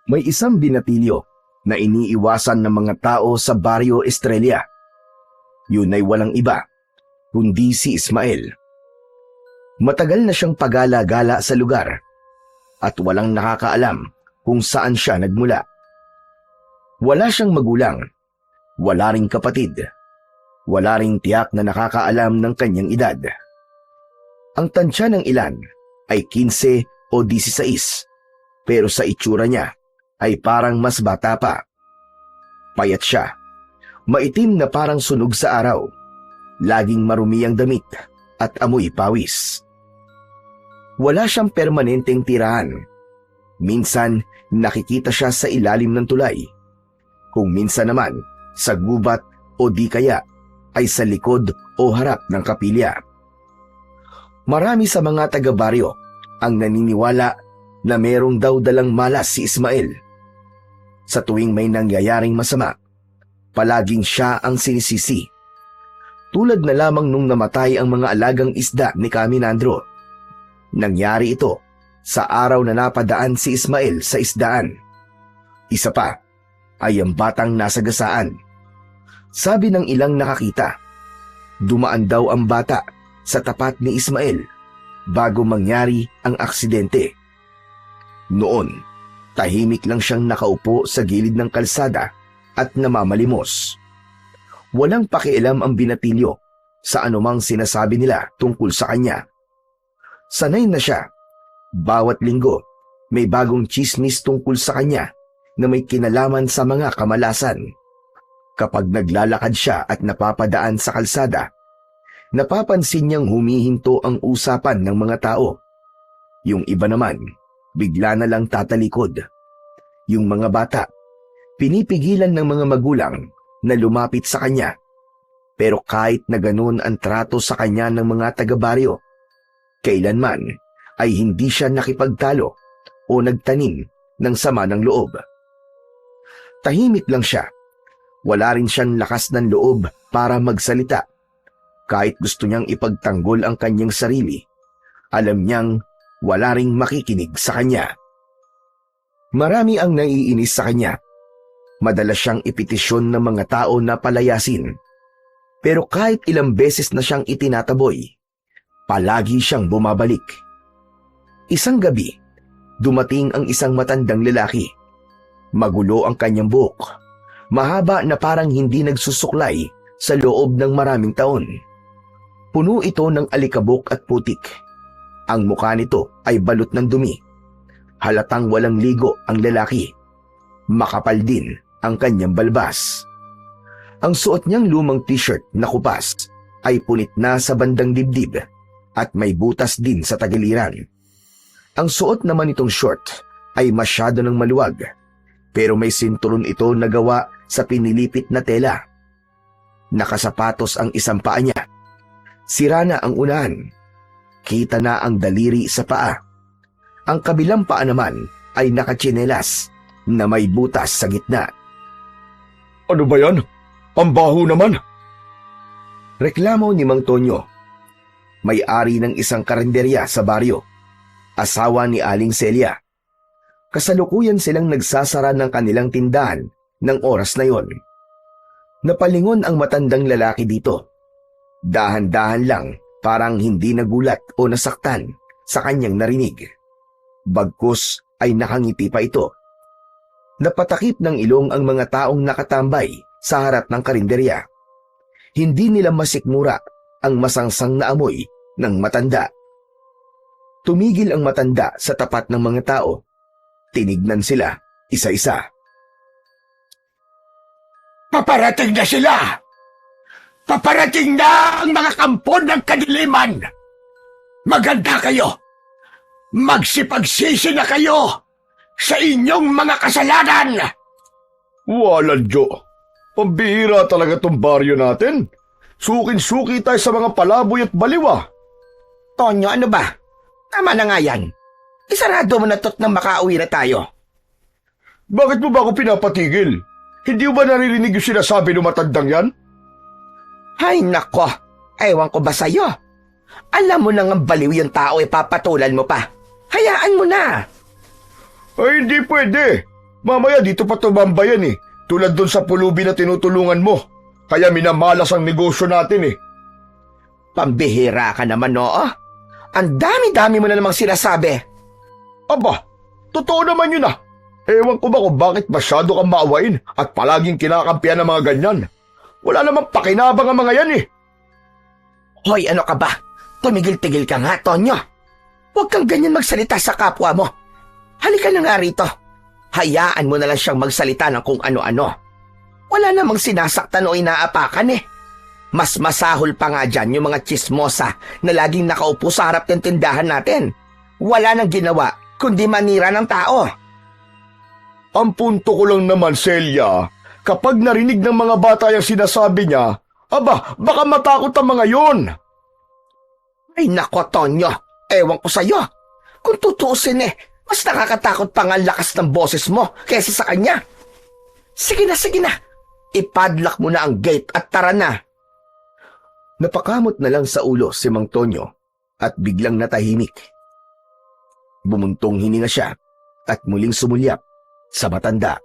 May isang binatilyo na iniiwasan ng mga tao sa Barrio Estrella. Yun ay walang iba, kundi si Ismael. Matagal na siyang pagala-gala sa lugar at walang nakakaalam kung saan siya nagmula. Wala siyang magulang, wala ring kapatid, wala ring tiyak na nakakaalam ng kanyang edad. Ang tansya ng ilan ay 15 o 16, pero sa itsura niya ay parang mas bata pa. Payat siya, maitim na parang sunog sa araw, laging marumi ang damit at amoy pawis. Wala siyang permanenteng tirahan. Minsan nakikita siya sa ilalim ng tulay, kung minsan naman sa gubat o di kaya ay sa likod o harap ng kapilya. Marami sa mga taga-baryo ang naniniwala na merong daw dalang malas si Ismael. Sa tuwing may nangyayaring masama, palaging siya ang sinisisi. Tulad na lamang nung namatay ang mga alagang isda ni Caminandro. Nangyari ito sa araw na napadaan si Ismael sa isdaan. Isa pa ay ang batang nasagasaan. Sabi ng ilang nakakita, dumaan daw ang bata sa tapat ni Ismael bago mangyari ang aksidente. Noon, tahimik lang siyang nakaupo sa gilid ng kalsada at namamalimos. Walang pakialam ang binatilyo sa anumang sinasabi nila tungkol sa kanya. Sanay na siya. Bawat linggo, may bagong tsismis tungkol sa kanya na may kinalaman sa mga kamalasan. Kapag naglalakad siya at napapadaan sa kalsada, napapansin niyang humihinto ang usapan ng mga tao. Yung iba naman, bigla na lang tatalikod. Yung mga bata, pinipigilan ng mga magulang na lumapit sa kanya. Pero kahit na ganun ang trato sa kanya ng mga taga-baryo, kailanman ay hindi siya nakipagtalo o nagtanim ng sama ng loob. Tahimik lang siya. Wala rin siyang lakas ng loob para magsalita. Kahit gusto niyang ipagtanggol ang kanyang sarili, alam niyang wala ring makikinig sa kanya. Marami ang naiinis sa kanya. Madalas siyang ipetisyon ng mga tao na palayasin. Pero kahit ilang beses na siyang itinataboy, palagi siyang bumabalik. Isang gabi, dumating ang isang matandang lalaki. Magulo ang kanyang buhok. Mahaba na parang hindi nagsusuklay sa loob ng maraming taon. Puno ito ng alikabok at putik. Ang mukha nito ay balot ng dumi. Halatang walang ligo ang lalaki. Makapal din ang kanyang balbas. Ang suot niyang lumang t-shirt na kupas ay punit na sa bandang dibdib at may butas din sa tagiliran. Ang suot naman nitong short ay masyado ng maluwag, pero may sinturon ito na gawa sa pinilipit na tela. Nakasapatos ang isang paa niya. Sira na ang unahan. Kita na ang daliri sa paa. Ang kabilang paa naman ay nakatsinelas na may butas sa gitna. Ano ba yan? Ang baho naman! Reklamo ni Mang Tonyo, may-ari ng isang karinderya sa baryo, asawa ni Aling Celia. Kasalukuyan silang nagsasara ng kanilang tindahan ng oras na yon. Napalingon ang matandang lalaki dito. Dahan-dahan lang, parang hindi nagulat o nasaktan sa kanyang narinig. Bagkus ay nakangiti pa ito. Napatakip ng ilong ang mga taong nakatambay sa harap ng karinderya. Hindi nila masikmura ang masangsang na amoy ng matanda. Tumigil ang matanda sa tapat ng mga tao. Tinignan sila isa-isa. Paparating na sila! Paparating na ang mga kampon ng kadiliman! Maganda kayo! Magsipagsisi na kayo sa inyong mga kasalanan! Walang Diyo! Pambihira talaga tong baryo natin. Sukin-suki tayo sa mga palaboy at baliwa. Tonyo, ano ba? Tama na nga yan. Isarado mo na to't nang makauwi na tayo. Bakit mo ba ako pinapatigil? Hindi mo ba naririnig yung sinasabi ng matandang yan? Ay nako, ewan ko ba sa'yo? Alam mo nang ang baliw yung tao, papatulan mo pa. Hayaan mo na. Ay, hindi pwede. Mamaya dito pa tumambayan eh. Tulad doon sa pulubi na tinutulungan mo. Kaya minamalas ang negosyo natin eh. Pambihira ka naman, oo? Ang dami-dami mo na namang sinasabi. Aba, totoo naman yun ah. Ewan ko ba kung bakit masyado kang maawain at palaging kinakampihan ng mga ganyan. Wala namang pakinabang ang mga yan eh. Hoy, ano ka ba? Tumigil-tigil ka nga, Tonyo. Huwag kang ganyan magsalita sa kapwa mo. Halika na nga rito. Hayaan mo na lang siyang magsalita ng kung ano-ano. Wala namang sinasaktan o inaapakan eh. Mas masahol pa nga dyan yung mga chismosa na laging nakaupo sa harap ng tindahan natin. Wala nang ginawa kundi manira ng tao. Ang punto ko lang naman, Celia, kapag narinig ng mga bata yung sinasabi niya, aba, baka matakot ang mga yon. Ay nako, Tonyo. Ewan ko sa'yo. Kung tutuusin eh, mas nakakatakot pa nga ang lakas ng boses mo kaysa sa kanya. Sige na, sige na. Ipadlock mo na ang gate at tara na. Napakamot na lang sa ulo si Mang Tonyo at biglang natahimik. Bumuntong hininga siya at muling sumulyap sa matanda.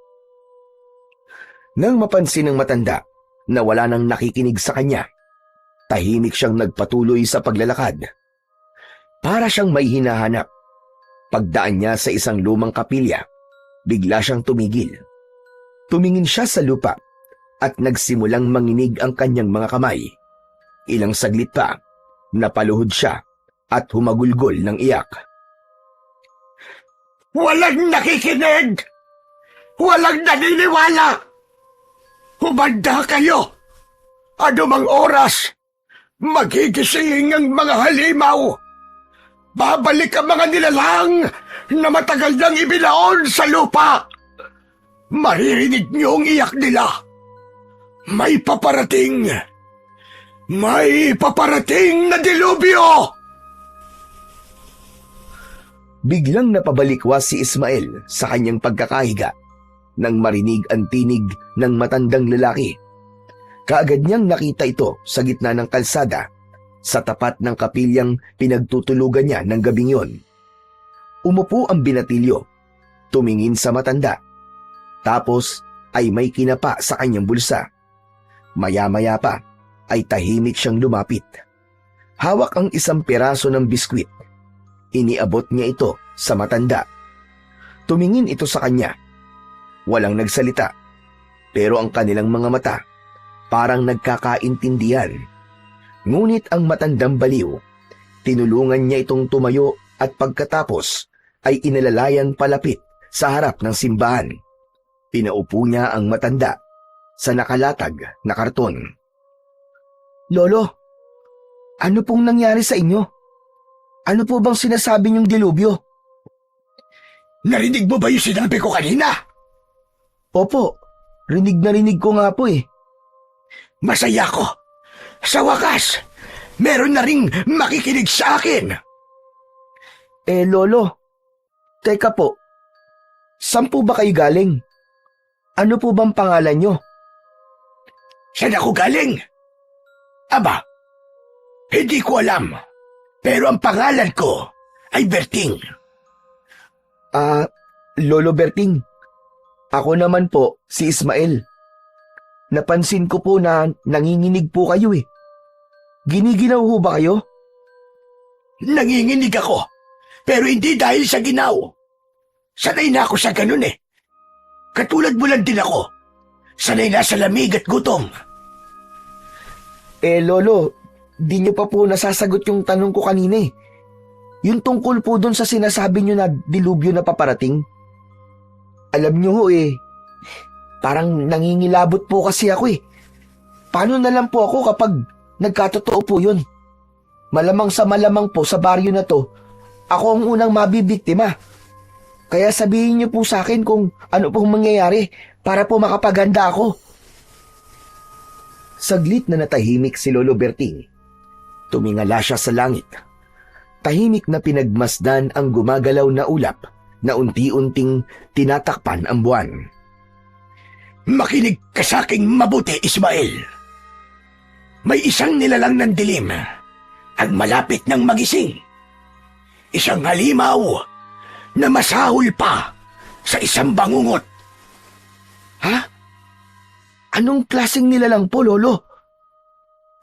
Nang mapansin ng matanda na wala nang nakikinig sa kanya, tahimik siyang nagpatuloy sa paglalakad. Para siyang may hinahanap. Pagdaan niya sa isang lumang kapilya, bigla siyang tumigil. Tumingin siya sa lupa at nagsimulang manginig ang kanyang mga kamay. Ilang saglit pa, napaluhod siya at humagulgol ng iyak. Walang nakikinig! Walang naniniwala! Humanda kayo! Anumang oras, magigising ang mga halimaw! Babalik ang mga nilalang na matagal nang ibinaon sa lupa! Maririnig niyo ang iyak nila! May paparating! May paparating na dilubyo! Biglang napabalikwas si Ismael sa kanyang pagkakahiga nang marinig ang tinig ng matandang lalaki. Kaagad niyang nakita ito sa gitna ng kalsada sa tapat ng kapilyang pinagtutulugan niya ng gabing yon. Umupo ang binatilyo, tumingin sa matanda, tapos ay may kinapa sa kanyang bulsa. Maya-maya pa ay tahimik siyang lumapit. Hawak ang isang piraso ng biskwit. Iniabot niya ito sa matanda. Tumingin ito sa kanya. Walang nagsalita, pero ang kanilang mga mata parang nagkakaintindihan. Ngunit ang matandang baliw, tinulungan niya itong tumayo at pagkatapos ay inalalayan palapit sa harap ng simbahan. Pinaupo niya ang matanda sa nakalatag na karton. Lolo, ano pong nangyari sa inyo? Ano po bang sinasabi niyong dilubyo? Narinig mo ba yung sinabi ko kanina? Opo, rinig na rinig ko nga po eh. Masaya ko. Sa wakas, meron na ring makikinig sa akin. Lolo, teka po, saan po ba kayo galing? Ano po bang pangalan niyo? Saan ako galing? Aba, hindi ko alam. Pero ang pangalan ko ay Berting. Lolo Berting, ako naman po si Ismael. Napansin ko po na nanginginig po kayo eh. Giniginaw ho ba kayo? Nanginginig ako, pero hindi dahil sa ginaw. Sanay na ako sa ganun eh. Katulad mo lang din ako. Sanay na sa lamig at gutom. Lolo, di niyo pa po nasasagot yung tanong ko kanina eh. Yung tungkol po dun sa sinasabi niyo na dilubyo na paparating. Alam niyo ho eh, parang nangingilabot po kasi ako eh. Paano na lang po ako kapag nagkatotoo po yun? Malamang sa malamang po sa baryo na to, ako ang unang mabibiktima. Kaya sabihin niyo po sa akin kung ano pong mangyayari para po makapaganda ako. Saglit na natahimik si Lolo Berting. Tumingala siya sa langit. Tahimik na pinagmasdan ang gumagalaw na ulap na unti-unting tinatakpan ang buwan. Makinig ka sa aking mabuti, Ismael. May isang nilalang ng dilim ang malapit ng magising. Isang halimaw na masahol pa sa isang bangungot Ha? Anong klaseng nilalang po, Lolo?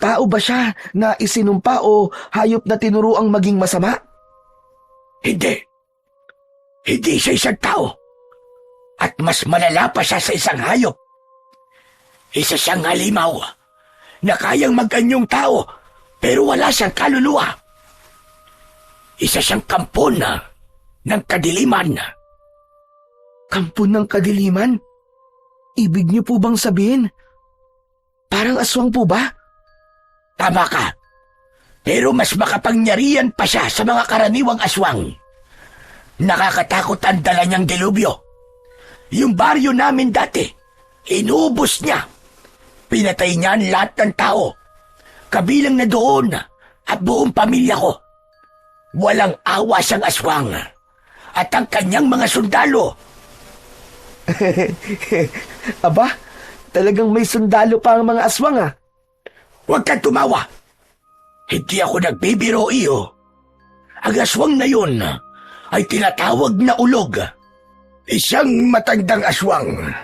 Tao ba siya na isinumpa o hayop na tinuruang maging masama? Hindi. Hindi siya isang tao. At mas malala pa siya sa isang hayop. Isa siyang halimaw na kayang mag-anyong tao pero wala siyang kaluluwa. Isa siyang kampon ng kadiliman. Kampon ng kadiliman? Ibig niyo po bang sabihin? Parang aswang po ba? Tama ka. Pero mas makapangyarihan pa siya sa mga karaniwang aswang. Nakakatakot ang dala niyang delubyo. Yung baryo namin dati, inubos niya. Pinatay niya ang lahat ng tao. Kabilang na doon at buong pamilya ko. Walang awa siyang aswang. At ang kanyang mga sundalo. Aba, talagang may sundalo pa ang mga aswang ah. Huwag kang tumawa. Hindi ako nagbibiro iyo. Ang aswang na yun ay tinatawag na ulog. Isang matandang aswang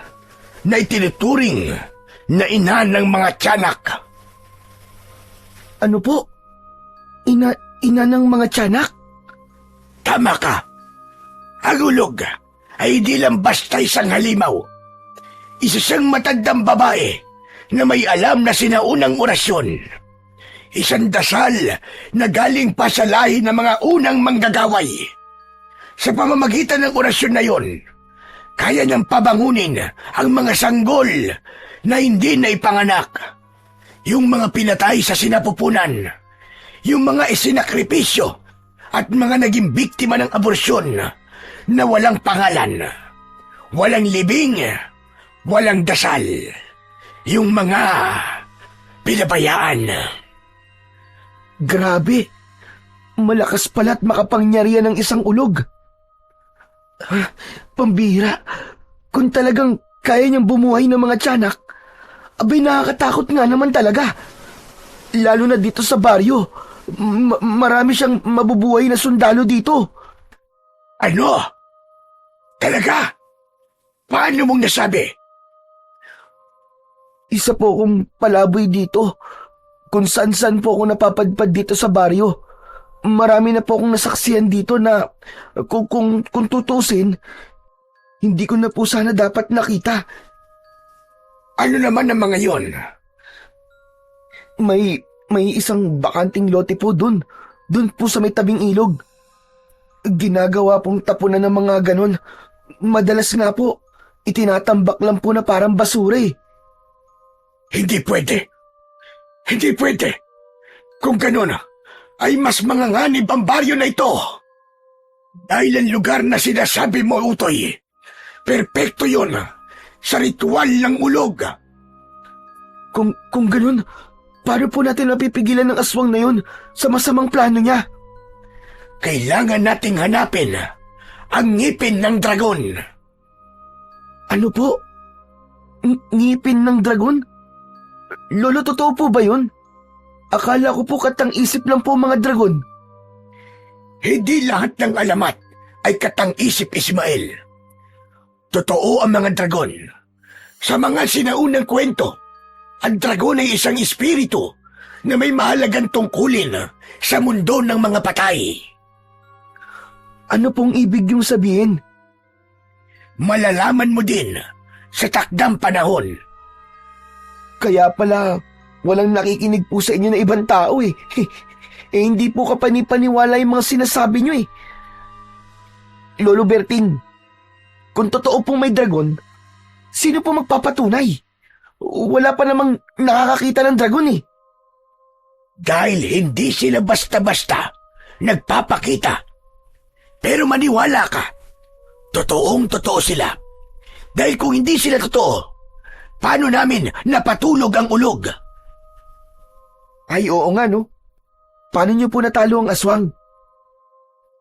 na itinuturing na ina ng mga tiyanak. Ano po? Ina ng mga tiyanak? Tama ka. Ang ulog ay hindi lang basta isang halimaw. Isa siyang matandang babae na may alam na sinaunang orasyon. Isang dasal na galing pa sa lahi ng mga unang manggagaway. Sa pamamagitan ng orasyon na yon, kaya niyang pabangunin ang mga sanggol na hindi na ipanganak. Yung mga pinatay sa sinapupunan, yung mga isinakripisyo at mga naging biktima ng aborsyon na walang pangalan, walang libing, walang dasal. Yung mga pinabayaan. Grabe! Malakas pala at makapangyarihan ng isang ulog. Pambira, kung talagang kaya niyang bumuhay ng mga tiyanak, abay nakakatakot nga naman talaga. Lalo na dito sa baryo, marami siyang mabubuhay na sundalo dito. Ano? Talaga? Paano mong nasabi? Isa po akong palaboy dito. Kung saan-saan po ako napapadpad dito sa baryo. Marami na po akong nasaksihan dito na kung tutusin, hindi ko na po sana dapat nakita. Ano naman ang mga yon? May isang bakanting lote po dun. Dun po sa may tabing ilog. Ginagawa pong tapunan ng mga ganon. Madalas nga po, itinatambak lang po na parang basura eh. Hindi pwede. Hindi pwede. Kung ganun, ay mas manganganib ang baryo na ito. Dahil ang lugar na sinasabi mo, Utoy, perpekto yon sa ritual ng ulog. Kung ganun, paano po natin mapipigilan ng aswang na yun sa masamang plano niya? Kailangan nating hanapin ang ngipin ng dragon. Ano po? Ngipin ng dragon? Lolo, totoo po ba yun? Akala ko po katang-isip lang po mga dragon. Hindi lahat ng alamat ay katang-isip, Ismael. Totoo ang mga dragon. Sa mga sinaunang kwento, ang dragon ay isang espiritu na may mahalagang tungkulin sa mundo ng mga patay. Ano pong ibig yung sabihin? Malalaman mo din sa takdang panahon. Kaya pala, walang nakikinig po sa inyo na ibang tao eh. Hindi po kapanipaniwala yung mga sinasabi nyo eh. Lolo Berting, kung totoo pong may dragon, sino po magpapatunay? Wala pa namang nakakakita ng dragon eh. Dahil hindi sila basta-basta nagpapakita. Pero maniwala ka, totoong-totoo sila. Dahil kung hindi sila totoo, paano namin napatulog ang ulog? Ay oo nga no. Paano nyo po natalo ang aswang?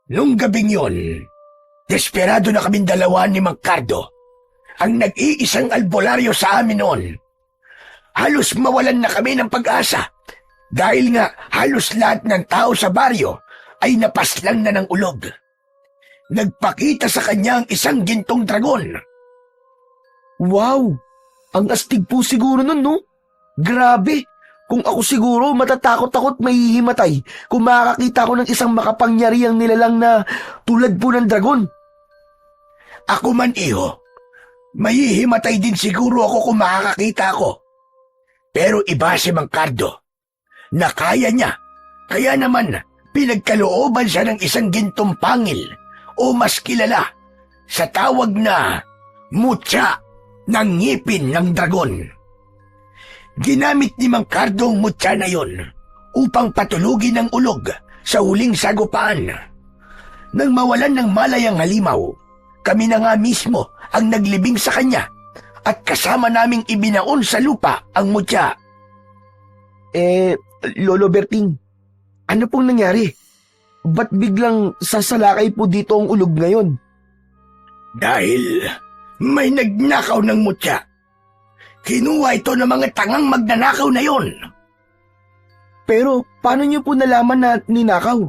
Nung gabing yon, desperado na kaming dalawa ni Mang Cardo, ang nag-iisang albularyo sa amin noon. Halos mawalan na kami ng pag-asa dahil nga halos lahat ng tao sa baryo ay napaslang na ng ulog. Nagpakita sa kanya ang isang gintong dragon. Wow! Ang astig po siguro nun, no? Grabe! Kung ako siguro, matatakot ako't mahihimatay kung makakita ko ng isang makapangyarihang nilalang na tulad po ng dragon. Ako man, iho. Mahihimatay din siguro ako kung makakakita ako. Pero iba si Mang Cardo, na kaya niya. Kaya naman, pinagkalooban siya ng isang gintong pangil o mas kilala sa tawag na mutya ng ngipin ng dragon. Ginamit ni Mang Cardo ang mutya na yon upang patulugin ang ulog sa huling sagupaan. Nang mawalan ng malay ang halimaw, kami na nga mismo ang naglibing sa kanya at kasama naming ibinaon sa lupa ang mutya. Lolo Berting, ano pong nangyari? Ba't biglang sasalakay po dito ang ulog ngayon? Dahil may nagnakaw ng mutya. Kinuha ito ng mga tangang magnanakaw na yon. Pero paano niyo po nalaman na ninakaw?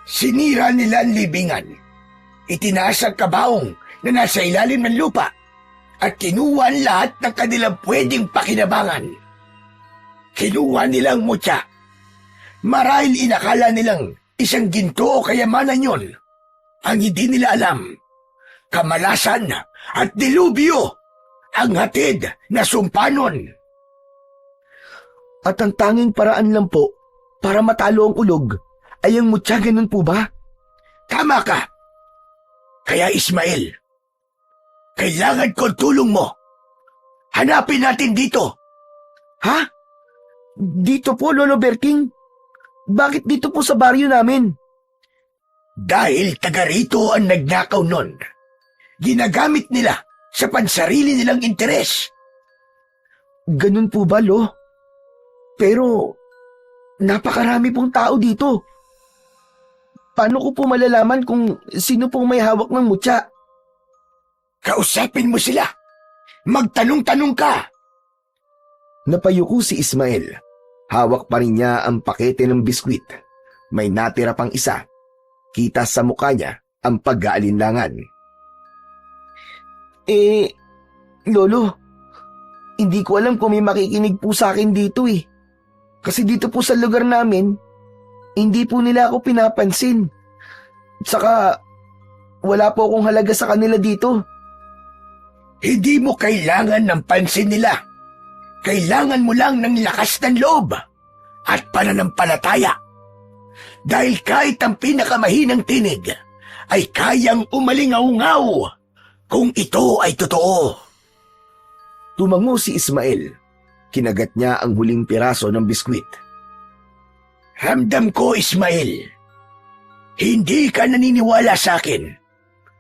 Sinira nila ang libingan. Itinaas ang kabaong na nasa ilalim ng lupa at kinuha ang lahat ng kanilang pwedeng pakinabangan. Kinuha nila ang mutya. Marahil inakala nilang isang ginto o kayamanan yon. Ang hindi nila alam, kamalasan at dilubyo ang hatid na sumpanon. At ang tanging paraan lang po para matalo ang ulog ay ang mutya, ganun po ba? Tama ka. Kaya Ismael, kailangan ko ang tulong mo. Hanapin natin dito. Ha? Dito po, Lolo Berting? Bakit dito po sa baryo namin? Dahil taga rito ang nagnakaw nun. Ginagamit nila sa pansarili nilang interes. Ganun po ba, Lo? Pero napakarami pong tao dito. Paano ko po malalaman kung sino pong may hawak ng mutya? Kausapin mo sila. Magtanong-tanong ka. Napayuko si Ismael. Hawak pa rin niya ang pakete ng biskwit. May natira pang isa. Kita sa mukha niya ang pag-aalinlangan. Lolo, hindi ko alam kung may makikinig po sa akin dito eh. Kasi dito po sa lugar namin, hindi po nila ako pinapansin. Saka, wala po akong halaga sa kanila dito. Hindi mo kailangan ng pansin nila. Kailangan mo lang ng lakas ng loob at pananampalataya. Dahil kahit ang pinakamahinang tinig ay kayang umalingaw-ngaw kung ito ay totoo. Tumango si Ismael. Kinagat niya ang huling piraso ng biskwit. Ramdam ko, Ismael. Hindi ka naniniwala sa akin.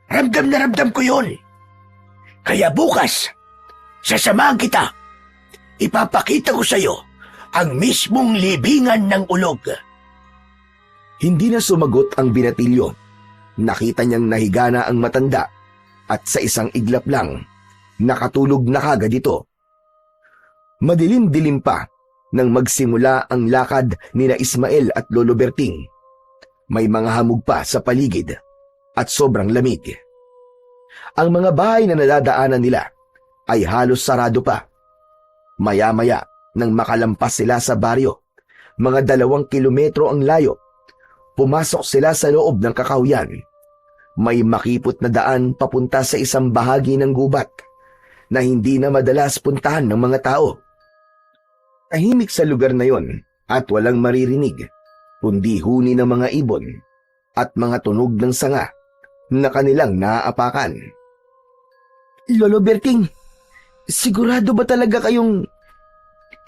Ramdam na ramdam ko yon. Kaya bukas, sasamahan kita. Ipapakita ko sa iyo ang mismong libingan ng ulog. Hindi na sumagot ang binatilyo. Nakita niyang nahiga na ang matanda at sa isang iglap lang, nakatulog na kagad ito. Madilim-dilim pa nang magsimula ang lakad nina Ismael at Lolo Berting. May mga hamog pa sa paligid at sobrang lamig. Ang mga bahay na nadadaanan nila ay halos sarado pa. Maya-maya nang makalampas sila sa baryo, mga 2 kilometro ang layo, pumasok sila sa loob ng kakahuyan. May makipot na daan papunta sa isang bahagi ng gubat na hindi na madalas puntahan ng mga tao. Tahimik sa lugar na yon at walang maririnig, kundi huni ng mga ibon at mga tunog ng sanga na kanilang naaapakan. Lolo Berting, sigurado ba talaga kayong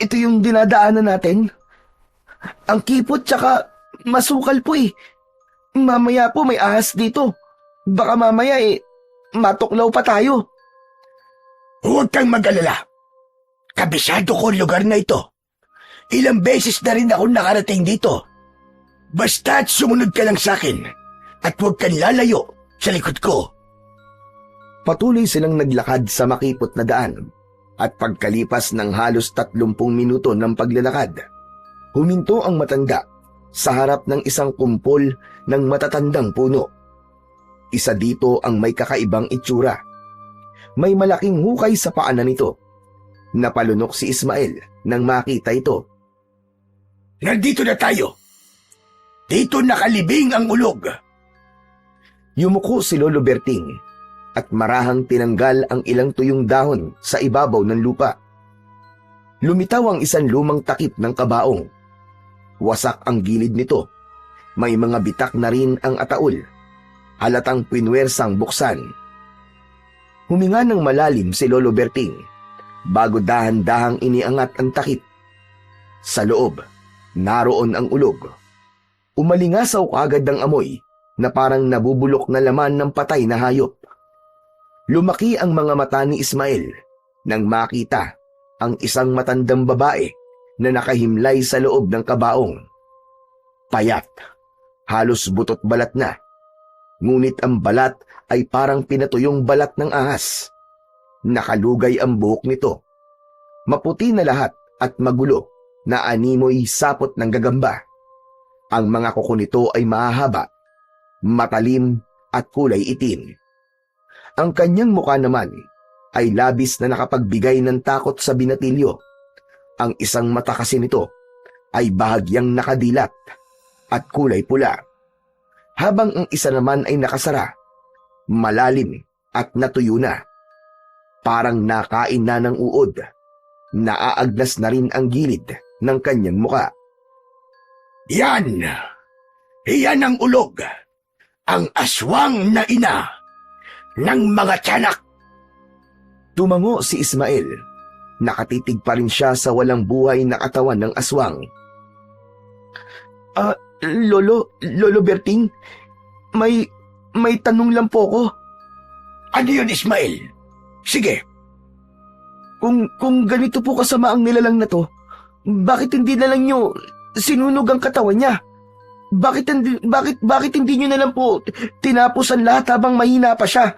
ito yung dinadaanan natin? Ang kipot tsaka masukal po eh. Mamaya po may ahas dito. Baka mamaya matuklaw pa tayo. Huwag kang mag-alala. Kabisado ko ang lugar na ito. Ilang beses na rin ako nakarating dito. Basta't sumunod ka lang sa akin at huwag kang lalayo sa likod ko. Patuloy silang naglakad sa makipot na daan at pagkalipas ng halos 30 minuto ng paglalakad, huminto ang matanda sa harap ng isang kumpol ng matatandang puno. Isa dito ang may kakaibang itsura. May malaking hukay sa paanan nito Napalunok si Ismael nang makita ito. Nandito na tayo. Dito nakalibing ang ulog. Yumuko si Lolo Berting at marahang tinanggal ang ilang tuyong dahon sa ibabaw ng lupa. Lumitaw ang isang lumang takip ng kabaong. Wasak ang gilid nito. May mga bitak na rin ang ataol. Halatang pinwersang buksan. Huminga ng malalim si Lolo Berting bago dahan-dahang iniangat ang takip. Sa loob, naroon ang ulog. Umalingasaw agad ng amoy na parang nabubulok na laman ng patay na hayop. Lumaki ang mga mata ni Ismael nang makita ang isang matandang babae na nakahimlay sa loob ng kabaong. Payat, halos butot balat na. Ngunit ang balat ay parang pinatuyong balat ng ahas. Nakalugay ang buhok nito. Maputi na lahat at magulo na animoy sapot ng gagamba. Ang mga kuko nito ay mahahaba, matalim at kulay itim. Ang kanyang mukha naman ay labis na nakapagbigay ng takot sa binatilyo. Ang isang mata kasi nito ay bahagyang nakadilat at kulay pula, habang ang isa naman ay nakasara, malalim at natuyo na. Parang nakain na ng uod. Naaagnas na rin ang gilid ng kanyang muka. Yan! Iyan ang ulog. Ang aswang na ina ng mga tiyanak. Tumango si Ismael. Nakatitig pa rin siya sa walang buhay na katawan ng aswang. Lolo Berting, may tanong lang po ko. Ano yun, Ismael? Sige. Kung ganito po kasama ang nilalang na to, bakit hindi na lang nyo sinunog ang katawan niya? Bakit hindi nyo na lang po tinapos ang lahat habang mahina pa siya?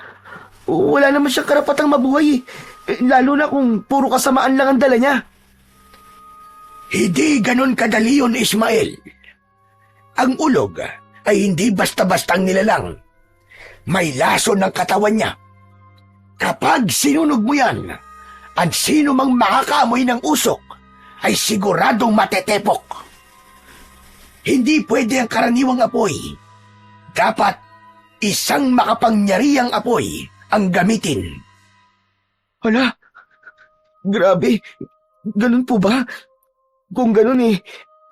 Wala naman siyang karapatang mabuhay, lalo na kung puro kasamaan lang ang dala niya. Hindi ganon kadali yun, Ismael. Ang ulog ay hindi basta-bastang nilalang. May laso ng katawan niya. Kapag sinunog mo yan, at sino mang makakaamoy ng usok ay siguradong matetepok. Hindi pwede ang karaniwang apoy. Dapat isang makapangyarihang apoy ang gamitin. Hala, grabe, ganun po ba? Kung ganun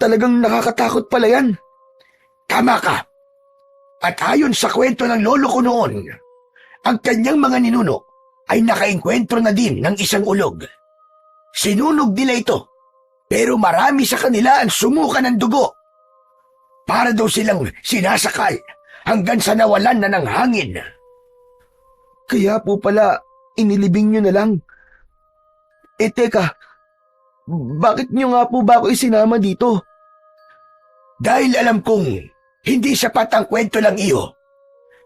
talagang nakakatakot pala yan. Tama ka. At ayon sa kwento ng lolo ko noon, ang kanyang mga ninuno ay nakaengkwentro na din ng isang ulog. Sinunog nila ito, pero marami sa kanila ang sumuka ng dugo. Para daw silang sinasakal hanggang sa nawalan na ng hangin. Kaya po pala, inilibing nyo na lang. Teka, bakit nyo nga po ba ako isinama dito? Dahil alam kong hindi sapat ang kwento lang iyo.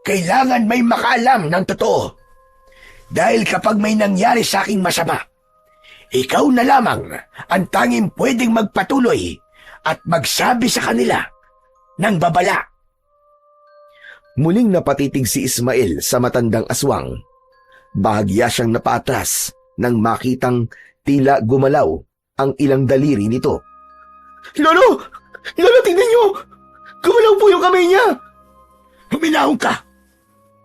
Kailangan may makaalam ng totoo. Dahil kapag may nangyari sa aking masama, ikaw na lamang ang tanging pwedeng magpatuloy at magsabi sa kanila ng babala. Muling napatitig si Ismael sa matandang aswang. Bahagya siyang napaatras nang makitang tila gumalaw ang ilang daliri nito. Lolo! Lolo, tingnan niyo! Gumalaw po yung kamay niya! Huminahon ka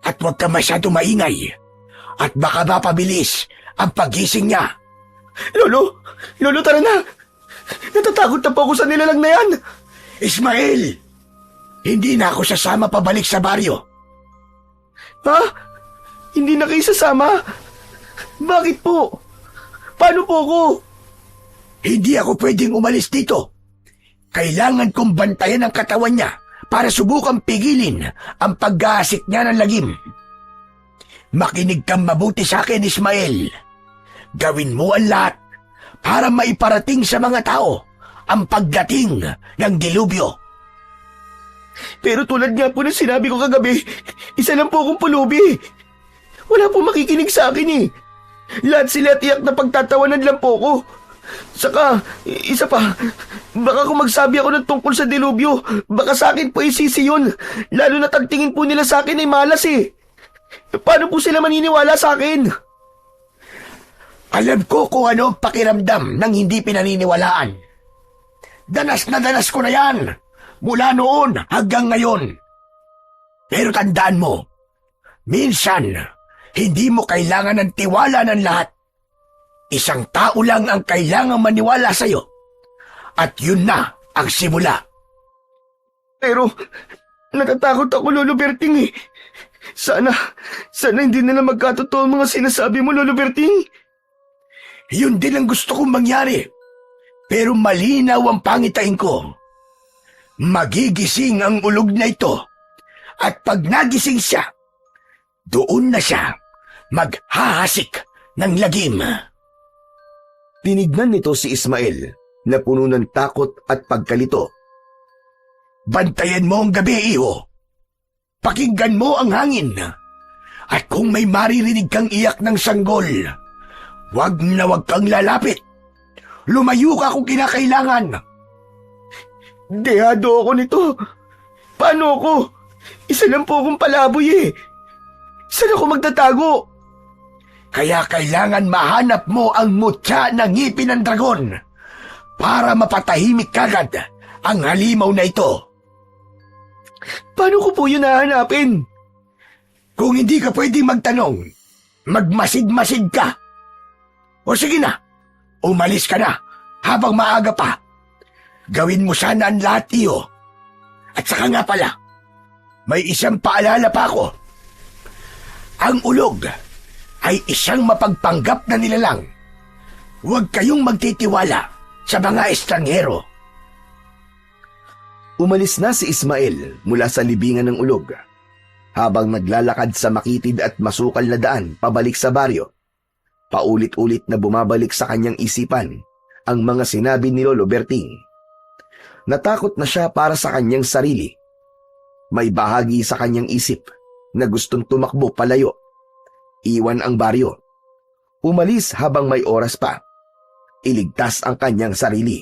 at huwag ka masyado maingay at baka mapabilis ang pagising niya. Lolo! Lolo, tara na! Natatakot na po ako sa nilalang na yan! Ismael! Hindi na ako sasama pabalik sa baryo. Ha? Hindi na kayo sasama? Bakit po? Paano po ako? Hindi ako pwedeng umalis dito. Kailangan kong bantayan ang katawan niya para subukang pigilin ang pag-aasik niya ng lagim. Makinig kang mabuti sa akin, Ismael. Gawin mo ang lahat para maiparating sa mga tao ang pagdating ng dilubyo. Pero tulad nga po ng sinabi ko kagabi, isa lang po akong pulubi. Wala po makikinig sa akin Lahat sila tiyak na pagtatawanan lang po ko. Saka, isa pa, baka kung magsabi ako ng tungkol sa dilubyo, baka sa akin po isisi yun. Lalo na tagtingin po nila sa akin ay malas Paano po sila maniniwala sa akin? Alam ko kung ano ang pakiramdam ng hindi pinaniniwalaan. Danas na danas ko na yan, mula noon hanggang ngayon. Pero tandaan mo, minsan, hindi mo kailangan ng tiwala ng lahat. Isang tao lang ang kailangang maniwala sa'yo. At yun na ang simula. Pero, natatakot ako, Lolo Berting eh. Sana hindi nila magkatotoo ang mga sinasabi mo, Lolo Berting. Yun din ang gusto kong mangyari. Pero malinaw ang pangitain ko. Magigising ang ulog na ito. At pag nagising siya, doon na siya maghahasik ng lagim. Tinignan nito si Ismael na puno ng takot at pagkalito. Bantayan mo ang gabi, iho. Pakinggan mo ang hangin. At kung may maririnig kang iyak ng sanggol, wag na wag kang lalapit. Lumayo ka kung kinakailangan. Dehado ako nito. Paano ako? Isa lang po akong palaboy eh. Saan ako magtatago? Kaya kailangan mahanap mo ang mutya ng ngipin ng dragon para mapatahimik kagad ang halimaw na ito. Paano ko po yun hahanapin? Kung hindi ka pwedeng magtanong, magmasid-masid ka. O sige na, umalis ka na habang maaga pa. Gawin mo sana ang lahat, iyo. At saka nga pala, may isang paalala pa ako. Ang ulog ay isang mapagpanggap na nilalang. Huwag kayong magtitiwala sa mga estranghero. Umalis na si Ismael mula sa libingan ng ulog. Habang naglalakad sa makitid at masukal na daan pabalik sa baryo, paulit-ulit na bumabalik sa kanyang isipan ang mga sinabi ni Lolo Berting. Natakot na siya para sa kanyang sarili. May bahagi sa kanyang isip na gustong tumakbo palayo. Iwan ang baryo. Umalis habang may oras pa. Iligtas ang kanyang sarili.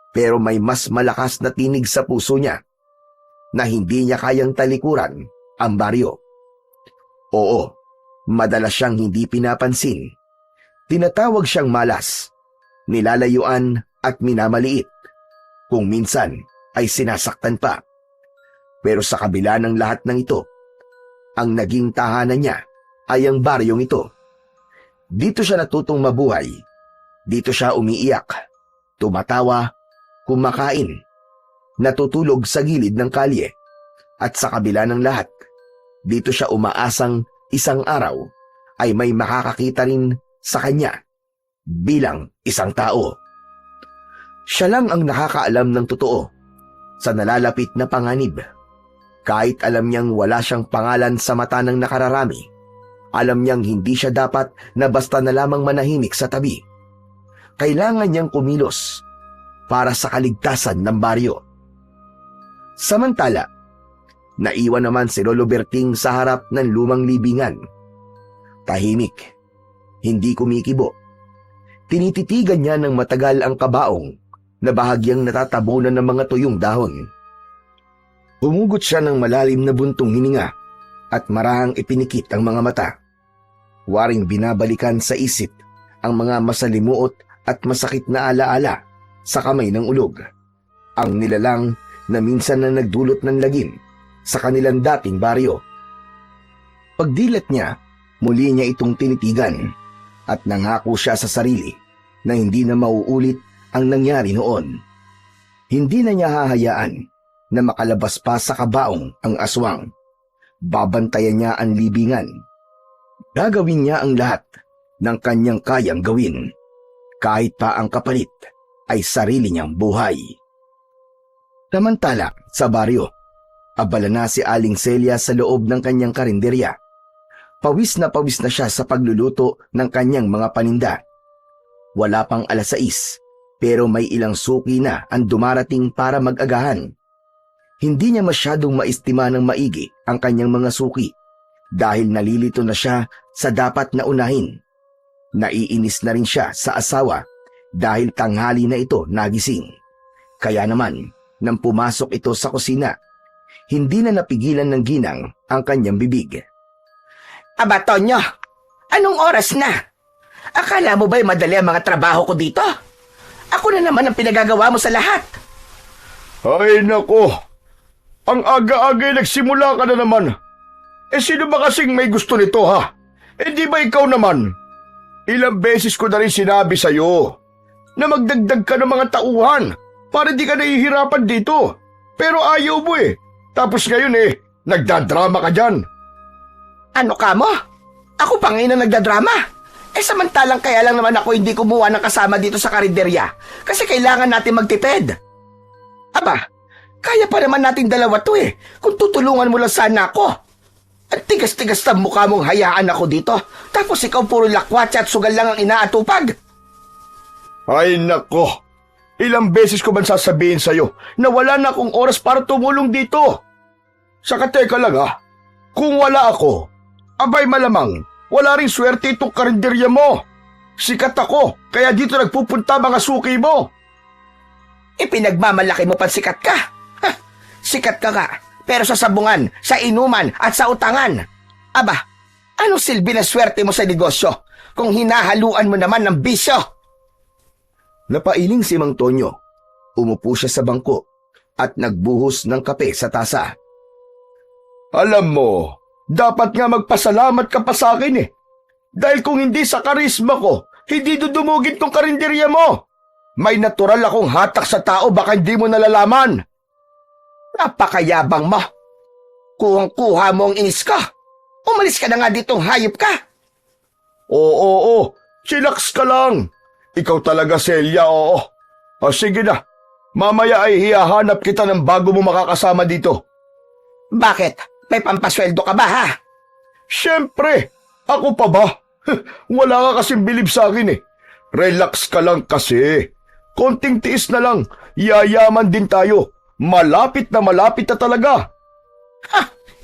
Pero may mas malakas na tinig sa puso niya na hindi niya kayang talikuran ang baryo. Oo, madalas siyang hindi pinapansin. Tinatawag siyang malas, nilalayuan at minamaliit. Kung minsan ay sinasaktan pa. Pero sa kabila ng lahat ng ito, ang naging tahanan niya ay ang baryong ito. Dito siya natutong mabuhay. Dito siya umiiyak, tumatawa, kumakain, natutulog sa gilid ng kalye. At sa kabila ng lahat, dito siya umaasang isang araw ay may makakakita rin sa kanya bilang isang tao. Siya lang ang nakakaalam ng totoo sa nalalapit na panganib. Kahit alam niyang wala siyang pangalan sa mata ng nakararami, alam niyang hindi siya dapat na basta na lamang manahimik sa tabi. Kailangan niyang kumilos para sa kaligtasan ng baryo. Samantala, naiwan naman si Lolo Berting sa harap ng lumang libingan. Tahimik, hindi kumikibo. Tinititigan niya ng matagal ang kabaong na bahagyang natatabunan ng mga tuyong dahon. Humugot siya ng malalim na buntong hininga at marahang ipinikit ang mga mata. Waring binabalikan sa isip ang mga masalimuot at masakit na alaala sa kamay ng ulog. Ang nilalang na minsan na nagdulot ng lagim sa kanilang dating baryo. Pagdilat niya, muli niya itong tinitigan at nangako siya sa sarili na hindi na mauulit ang nangyari noon. Hindi na niya hahayaan na makalabas pa sa kabaong ang aswang. Babantayan niya ang libingan. Gagawin niya ang lahat ng kanyang kayang gawin, kahit pa ang kapalit ay sarili niyang buhay. Samantala, sa baryo, abala na si Aling Celia sa loob ng kanyang karinderya. Pawis na siya sa pagluluto ng kanyang mga paninda. Wala pang 6:00, pero may ilang suki na ang dumarating para mag-agahan. Hindi niya masyadong maistima ng maigi ang kanyang mga suki dahil nalilito na siya sa dapat na unahin. Naiinis na rin siya sa asawa dahil tanghali na ito nagising. Kaya naman, nang pumasok ito sa kusina, hindi na napigilan ng ginang ang kanyang bibig. Aba, Tonyo, anong oras na? Akala mo ba'y madali ang mga trabaho ko dito? Ako na naman ang pinagagawa mo sa lahat. Ay nako, ang aga-aga nagsimula ka na naman. Sino ba kasing may gusto nito ha? Di ba ikaw naman? Ilang beses ko na rin sinabi sa'yo na magdagdag ka ng mga tauhan para di ka nahihirapan dito. Pero ayaw mo Tapos ngayon nagdadrama ka dyan. Ano ka mo? Ako pa ngayon ang nagdadrama. Samantalang kaya lang naman ako hindi kumuha ng kasama dito sa karinderya kasi kailangan natin magtipid. Aba, kaya pa naman nating dalawa to kung tutulungan mo lang sana ako. At tigas-tigas na mukha mong hayaan ako dito tapos ikaw puro lakwatsa at sugal lang ang inaatupag. Ay nako, ilang beses ko ba sasabihin sa'yo na wala na akong oras para tumulong dito? Saka teka lang kung wala ako, abay malamang wala ring swerte itong karinderya mo. Sikat ako, kaya dito nagpupunta mga suki mo. Pinagmamalaki mo pa sikat ka. Sikat ka nga, pero sa sabungan, sa inuman at sa utangan. Aba, anong silbi na swerte mo sa negosyo kung hinahaluan mo naman ng bisyo? Napailing si Mang Tonyo. Umupo siya sa bangko at nagbuhos ng kape sa tasa. Alam mo, dapat nga magpasalamat ka pa sa akin Dahil kung hindi sa karisma ko, hindi dudumugin tong karinderya mo. May natural akong hatak sa tao, baka hindi mo nalalaman. Napakayabang mo. Kuhang-kuha mo ang inis ka. Umalis ka na nga ditong hayop ka. Oo, chillax ka lang. Ikaw talaga, Celia, oo. Sige na, mamaya ay hihahanap kita ng bago mo makakasama dito. Bakit? May pampasweldo ka ba ha? Siyempre, ako pa ba? Wala ka kasing bilib sa akin Relax ka lang kasi. Konting tiis na lang, yayaman din tayo. Malapit na talaga.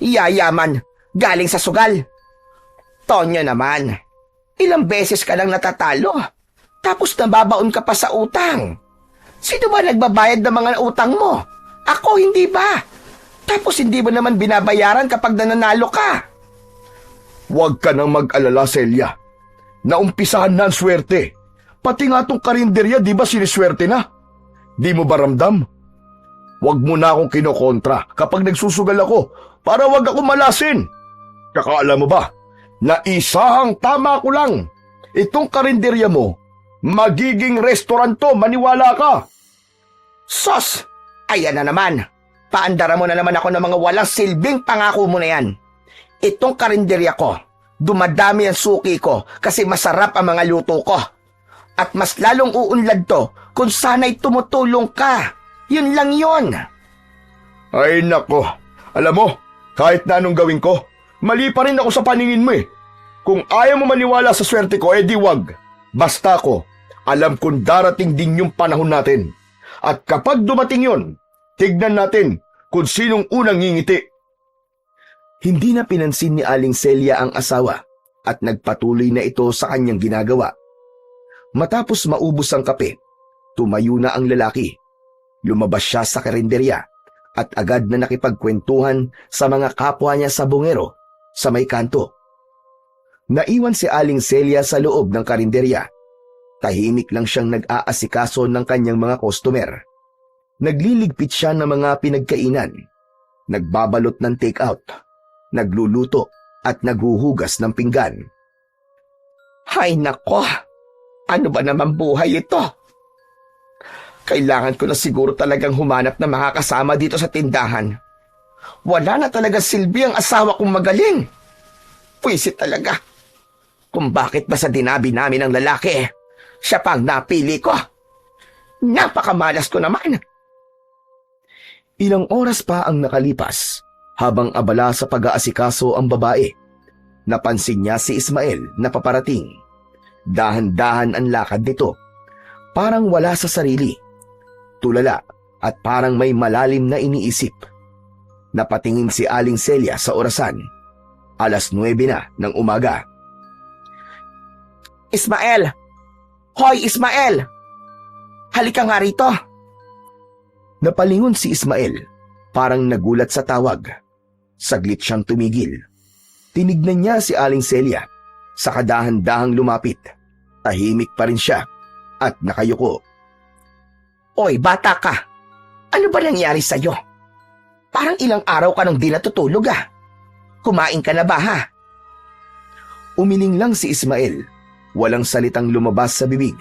Yayaman. Galing sa sugal. Tonyo naman. Ilang beses ka lang natatalo. Tapos nababaon ka pa sa utang. Sino ba nagbabayad ng mga utang mo? Ako, hindi ba? Tapos hindi mo naman binabayaran kapag nananalo ka. Huwag ka nang mag-alala, Celia. Naumpisahan na ang swerte. Pati nga tong karinderya, di ba siniswerte na? Di mo ba ramdam? Huwag mo na akong kinokontra kapag nagsusugal ako para huwag ako malasin. Kaka alam mo ba, na isahang tama ko lang. Itong karinderya mo, magiging restaurant to, maniwala ka. Sos! Ayan na naman. Paandara mo na naman ako ng mga walang silbing pangako mo na yan. Itong karinderya ko, dumadami ang suki ko kasi masarap ang mga luto ko. At mas lalong uunlad to kung sana'y tumutulong ka. Yun lang yun. Ay nako, alam mo, kahit na anong gawin ko, mali pa rin ako sa paningin mo Kung ayaw mo maniwala sa swerte ko, di wag. Basta ko, alam kong darating din yung panahon natin. At kapag dumating yun, tignan natin kung sinong unang ngingiti. Hindi na pinansin ni Aling Celia ang asawa at nagpatuloy na ito sa kanyang ginagawa. Matapos maubos ang kape, tumayo na ang lalaki. Lumabas siya sa karinderya at agad na nakipagkwentuhan sa mga kapwa niya sa bungero sa may kanto. Naiwan si Aling Celia sa loob ng karinderya. Tahimik lang siyang nag-aasikaso ng kanyang mga customer. Nagliligpit siya ng mga pinagkainan, nagbabalot ng take-out, nagluluto at naghuhugas ng pinggan. Hay nako! Ano ba naman buhay ito? Kailangan ko na siguro talagang humanap ng makakasama dito sa tindahan. Wala na talaga silbi ang asawa kong magaling. Pwisit talaga. Kung bakit ba sa dinabi namin ng lalaki, siya pang napili ko. Napakamalas ko naman. Ilang oras pa ang nakalipas habang abala sa pag-aasikaso ang babae. Napansin niya si Ismael na paparating. Dahan-dahan ang lakad nito. Parang wala sa sarili. Tulala at parang may malalim na iniisip. Napatingin si Aling Celia sa orasan. 9:00 na ng umaga. Ismael! Hoy, Ismael! Halika nga rito. Napalingon si Ismael. Parang nagulat sa tawag. Saglit siyang tumigil. Tinignan niya si Aling Celia. Sa kadahan-dahang lumapit. Tahimik pa rin siya at nakayuko. Oy, bata ka. Ano ba nangyari sa'yo? Parang ilang araw ka nang di natutulog ah. Kumain ka na ba ha? Umiling lang si Ismael. Walang salitang lumabas sa bibig.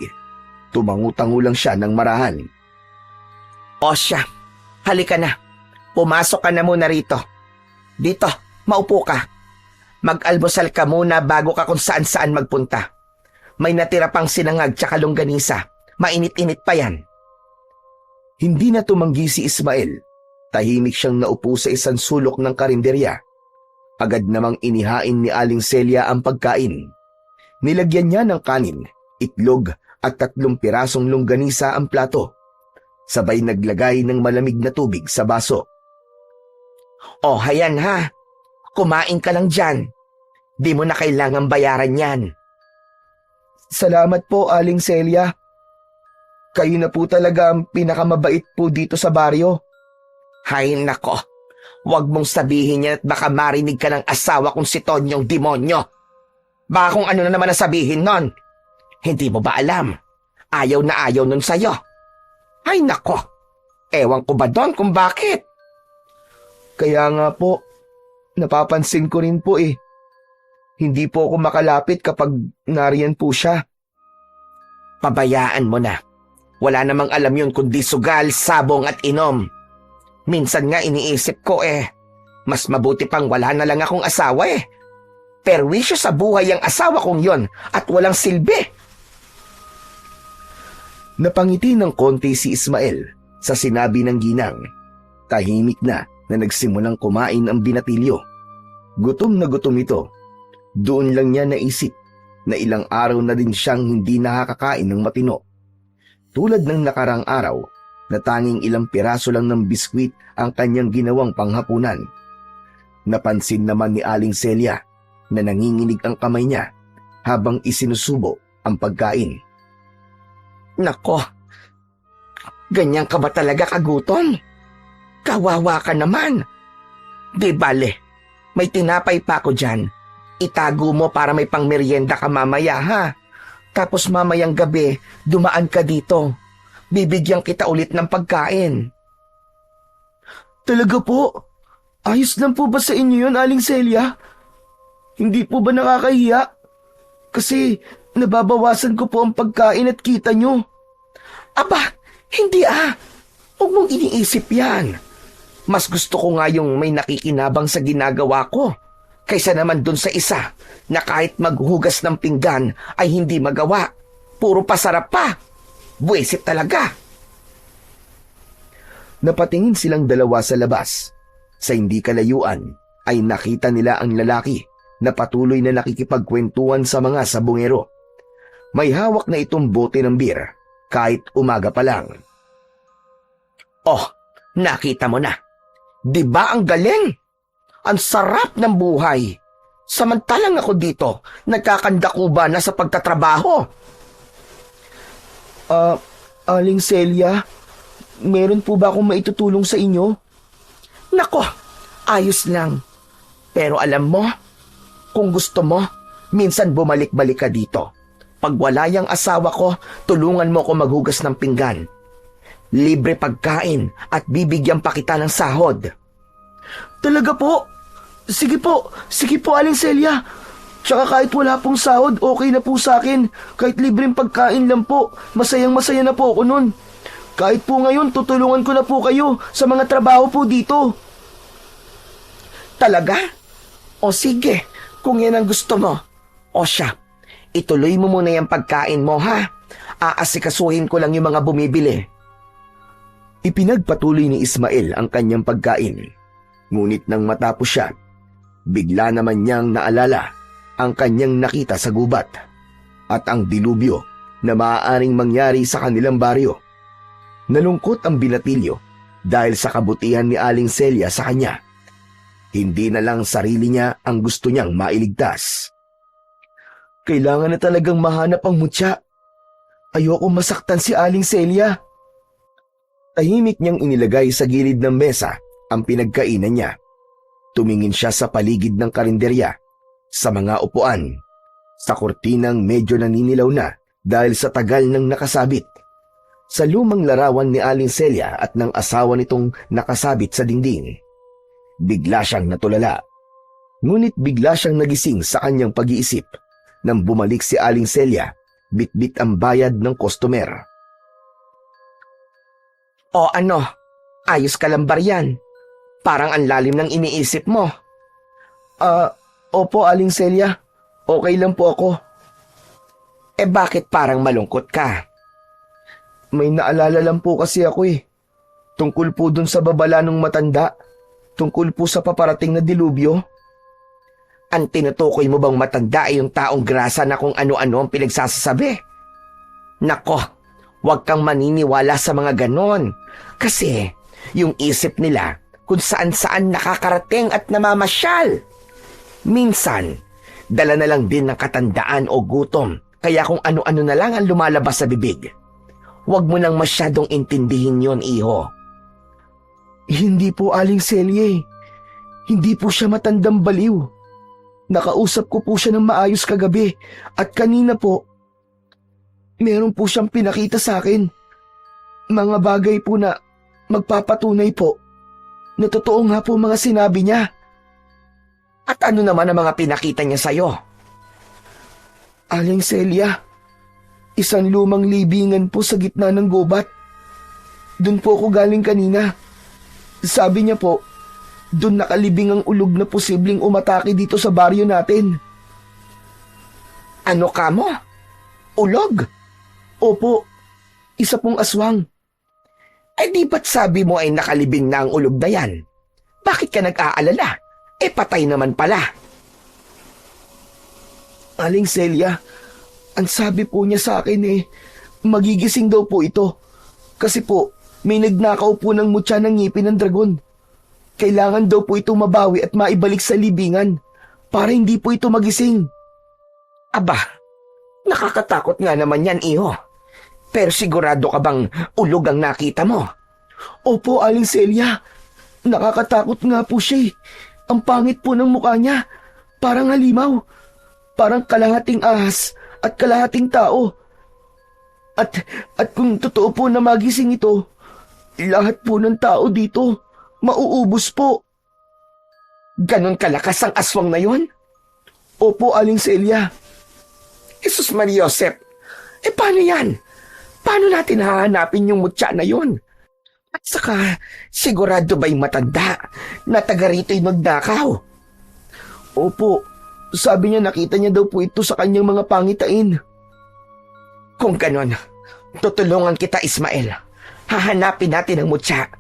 Tumangu-tangu lang siya ng marahan. O siya, halika na. Pumasok ka na muna rito. Dito, maupo ka. Mag-almusal ka muna bago ka kung saan-saan magpunta. May natira pang sinangag tsaka longganisa. Mainit-init pa yan. Hindi na tumanggi si Ismael. Tahimik siyang naupo sa isang sulok ng karinderya. Agad namang inihain ni Aling Celia ang pagkain. Nilagyan niya ng kanin, itlog at 3 pirasong longganisa ang plato. Sabay naglagay ng malamig na tubig sa baso. O, hayan ha. Kumain ka lang dyan. Di mo na kailangang bayaran yan. Salamat po, Aling Celia. Kayo na po talaga ang pinakamabait po dito sa baryo. Hay nako. Huwag mong sabihin yan at baka marinig ka ng asawa kong si Tonyong demonyo. Baka kung ano na naman ang sabihin nun. Hindi mo ba alam? Ayaw na ayaw nun sa'yo. Ay nako. Ewan ko ba doon kung bakit? Kaya nga po, napapansin ko rin po eh. Hindi po ako makalapit kapag nariyan po siya. Pabayaan mo na. Wala namang alam yun kundi sugal, sabong at inom. Minsan nga iniisip ko mas mabuti pang wala na lang akong asawa eh. Perwisyo sa buhay ang asawa kong yon at walang silbi. Napangiti ng konti si Ismael sa sinabi ng ginang. Tahimik na nagsimulang kumain ang binatilyo. Gutom na gutom ito. Doon lang niya naisip na ilang araw na din siyang hindi nakakakain ng matino. Tulad ng nakarang araw, na tanging ilang piraso lang ng biskwit ang kanyang ginawang panghapunan. Napansin naman ni Aling Celia na nanginginig ang kamay niya habang isinusubo ang pagkain. Nako, ganyan ka ba talaga kagutom? Kawawa ka naman. Di bale, may tinapay pa ako dyan. Itago mo para may pangmeryenda ka mamaya ha. Tapos mamayang gabi, dumaan ka dito. Bibigyan kita ulit ng pagkain. Talaga po? Ayos lang po ba sa inyo yun, Aling Celia? Hindi po ba nakakahiya? Kasi nababawasan ko po ang pagkain at kita nyo. Aba, hindi Huwag mong iniisip yan. Mas gusto ko nga yung may nakikinabang sa ginagawa ko kaysa naman dun sa isa na kahit maghugas ng pinggan ay hindi magawa. Puro pasarap pa. Buwisit talaga. Napatingin silang dalawa sa labas. Sa hindi kalayuan ay nakita nila ang lalaki na patuloy na nakikipagkwentuhan sa mga sabungero. May hawak na itong bote ng beer kahit umaga pa lang. Oh, nakita mo na. Di ba ang galing? Ang sarap ng buhay. Samantalang ako dito, nagkakandakuba na sa pagtatrabaho. Aling Celia, meron po ba akong maitutulong sa inyo? Nako, ayos lang. Pero alam mo, kung gusto mo, minsan bumalik-balik ka dito. Pag wala yung asawa ko, tulungan mo ko maghugas ng pinggan. Libre pagkain at bibigyan pa kita ng sahod. Talaga po? Sige po, Aling Celia. Tsaka kahit wala pong sahod, okay na po sa akin. Kahit libreng pagkain lang po, masayang-masaya na po ako nun. Kahit po ngayon, tutulungan ko na po kayo sa mga trabaho po dito. Talaga? O sige, kung yan ang gusto mo. O siya, ituloy mo muna yung pagkain mo ha. Aasikasuhin ko lang yung mga bumibili. Ipinagpatuloy ni Ismael ang kanyang pagkain. Ngunit nang matapos siya, bigla naman niyang naalala ang kanyang nakita sa gubat at ang dilubyo na maaaring mangyari sa kanilang baryo. Nalungkot ang binatilyo dahil sa kabutihan ni Aling Celia sa kanya. Hindi na lang sarili niya ang gusto niyang mailigtas. Kailangan na talagang mahanap ang mutya. Ayoko masaktan si Aling Celia. Tahimik niyang inilagay sa gilid ng mesa ang pinagkainan niya. Tumingin siya sa paligid ng karinderya, sa mga upuan, sa kortinang medyo naninilaw na dahil sa tagal ng nakasabit sa lumang larawan ni Aling Celia at ng asawa nitong nakasabit sa dingding. Bigla siyang natulala. Ngunit bigla siyang nagising sa kanyang pag-iisip nang bumalik si Aling Celia, bitbit ang bayad ng customer. O ano, ayos ka lang ba riyan? Parang ang lalim ng iniisip mo. Opo Aling Celia, okay lang po ako. Eh bakit parang malungkot ka? May naalala lang po kasi ako eh. Tungkol po dun sa babala ng matanda. Tungkol po sa paparating na dilubyo. Ang tinutukoy mo bang matanda ay yung taong grasa na kung ano-ano ang pinagsasasabi? Nako, huwag kang maniniwala sa mga ganon. Kasi yung isip nila kung saan-saan nakakarating at namamasyal. Minsan, dala na lang din ng katandaan o gutom. Kaya kung ano-ano na lang ang lumalabas sa bibig. Huwag mo nang masyadong intindihin yon, iho. Hindi po Aling Celia eh. Hindi po siya matandang baliw. Nakausap ko po siya ng maayos kagabi at kanina po, meron po siyang pinakita sa akin. Mga bagay po na magpapatunay po na totoo nga po mga sinabi niya. At ano naman ang mga pinakita niya sa'yo? Aling Celia, isang lumang libingan po sa gitna ng gubat. Doon po ako galing kanina. Sabi niya po, doon nakalibing ang ulog na posibleng umatake dito sa baryo natin. Ano ka mo? Ulog? Opo, isa pong aswang. Eh di ba't sabi mo ay nakalibing na ang ulog na yan? Bakit ka nag-aalala? Eh patay naman pala. Aling Celia, ang sabi po niya sa akin magigising daw po ito. Kasi po, may nagnakaw po ng mutya ng ngipin ng dragon. Kailangan daw po ito mabawi at maibalik sa libingan para hindi po ito magising. Aba, nakakatakot nga naman yan, iho. Pero sigurado ka bang ulog ang nakita mo? Opo, Aling Celia. Nakakatakot nga po siya eh. Ang pangit po ng mukha niya. Parang halimaw. Parang kalahating ahas at kalahating tao. At kung totoo po na magising ito, lahat po ng tao dito mauubos po. Ganon kalakas ang aswang na yon? Opo, Aling Celia. Jesus Maria Josep, paano yan? Paano natin hahanapin yung mutya na yon? At saka, sigurado ba'y matanda na taga rito'y magnakaw? Opo, sabi niya nakita niya daw po ito sa kanyang mga pangitain. Kung ganon, tutulungan kita, Ismael. Hahanapin natin ang mutya.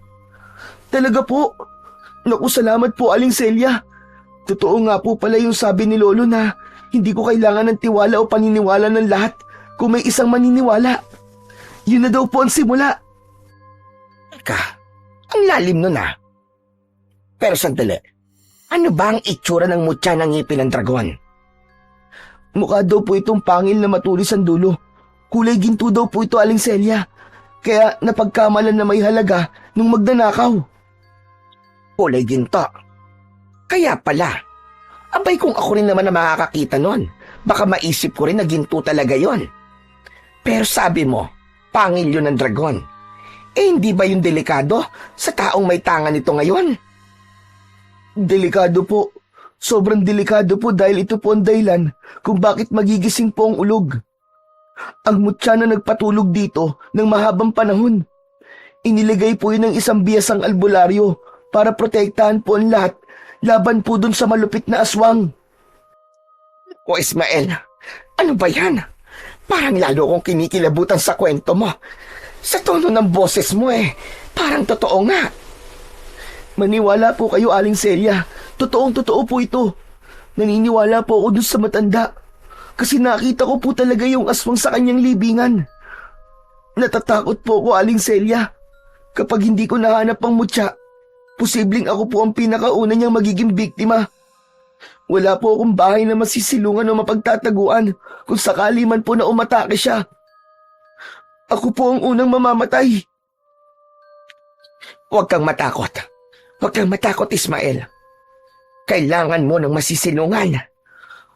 Talaga po? Naku, salamat po, Aling Celia. Totoo nga po pala yung sabi ni Lolo na hindi ko kailangan ng tiwala o paniniwala ng lahat kung may isang maniniwala. Yun na daw po ang simula. Teka, ang lalim nun ah. Pero sandali, ano ba ang itsura ng mutya ng ngipin ng dragon? Mukha daw po itong pangil na matulis ang dulo. Kulay ginto daw po ito, Aling Celia. Kaya napagkamalan na may halaga nung magnanakaw. Kulay ginto. Kaya pala. Abay kung ako rin naman na makakakita nun, baka maisip ko rin na ginto talaga yon. Pero sabi mo, pangil yun ng dragon. Hindi ba yung delikado sa taong may tangan nito ngayon? Delikado po. Sobrang delikado po dahil ito po ang dahilan kung bakit magigising po ang ulog. Ang mutya na nagpatulog dito ng mahabang panahon. Iniligay po yun ng isang biyasang albularyo para protektahan po ang lahat laban po dun sa malupit na aswang. O Ismael, ano ba yan? Parang lalo kong kinikilabutan sa kwento mo. Sa tono ng boses mo parang totoo nga. Maniwala po kayo, Aling Celia. Totoong-totoo po ito. Naniniwala po ako dun sa matanda. Kasi nakita ko po talaga yung aswang sa kanyang libingan. Natatakot po ako, Aling Celia. Kapag hindi ko nahanap ang mutya, posibleng ako po ang pinakauna niyang magiging biktima. Wala po akong bahay na masisilungan o mapagtataguan kung sakali man po na umatake siya. Ako po ang unang mamamatay. Huwag kang matakot. Huwag kang matakot, Ismael. Kailangan mo ng masisilungan.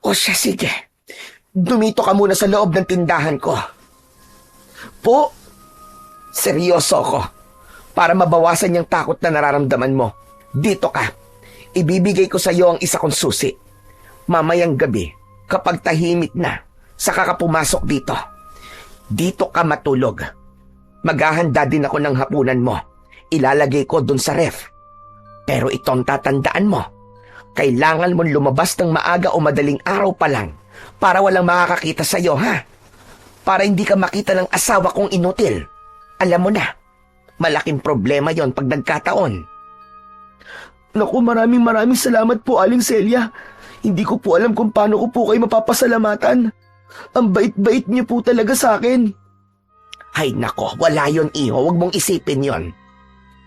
O siya, sige. Dumito ka muna sa loob ng tindahan ko. Po? Seryoso ko. Para mabawasan yung takot na nararamdaman mo. Dito ka. Ibibigay ko sa iyo ang isa kong susi. Mamayang gabi, kapag tahimik na, saka ka pumasok dito. Dito ka matulog. Maghahanda din ako ng hapunan mo. Ilalagay ko dun sa ref. Pero itong tatandaan mo. Kailangan mong lumabas ng maaga o madaling araw pa lang para walang makakakita sa iyo, ha? Para hindi ka makita ng asawa kong inutil. Alam mo na, malaking problema yon pag nagkataon. Naku, maraming salamat po, Aling Celia. Hindi ko po alam kung paano ko po kayo mapapasalamatan. Ang bait-bait niyo po talaga sa akin. Ay nako, wala yon iho, huwag mong isipin yon.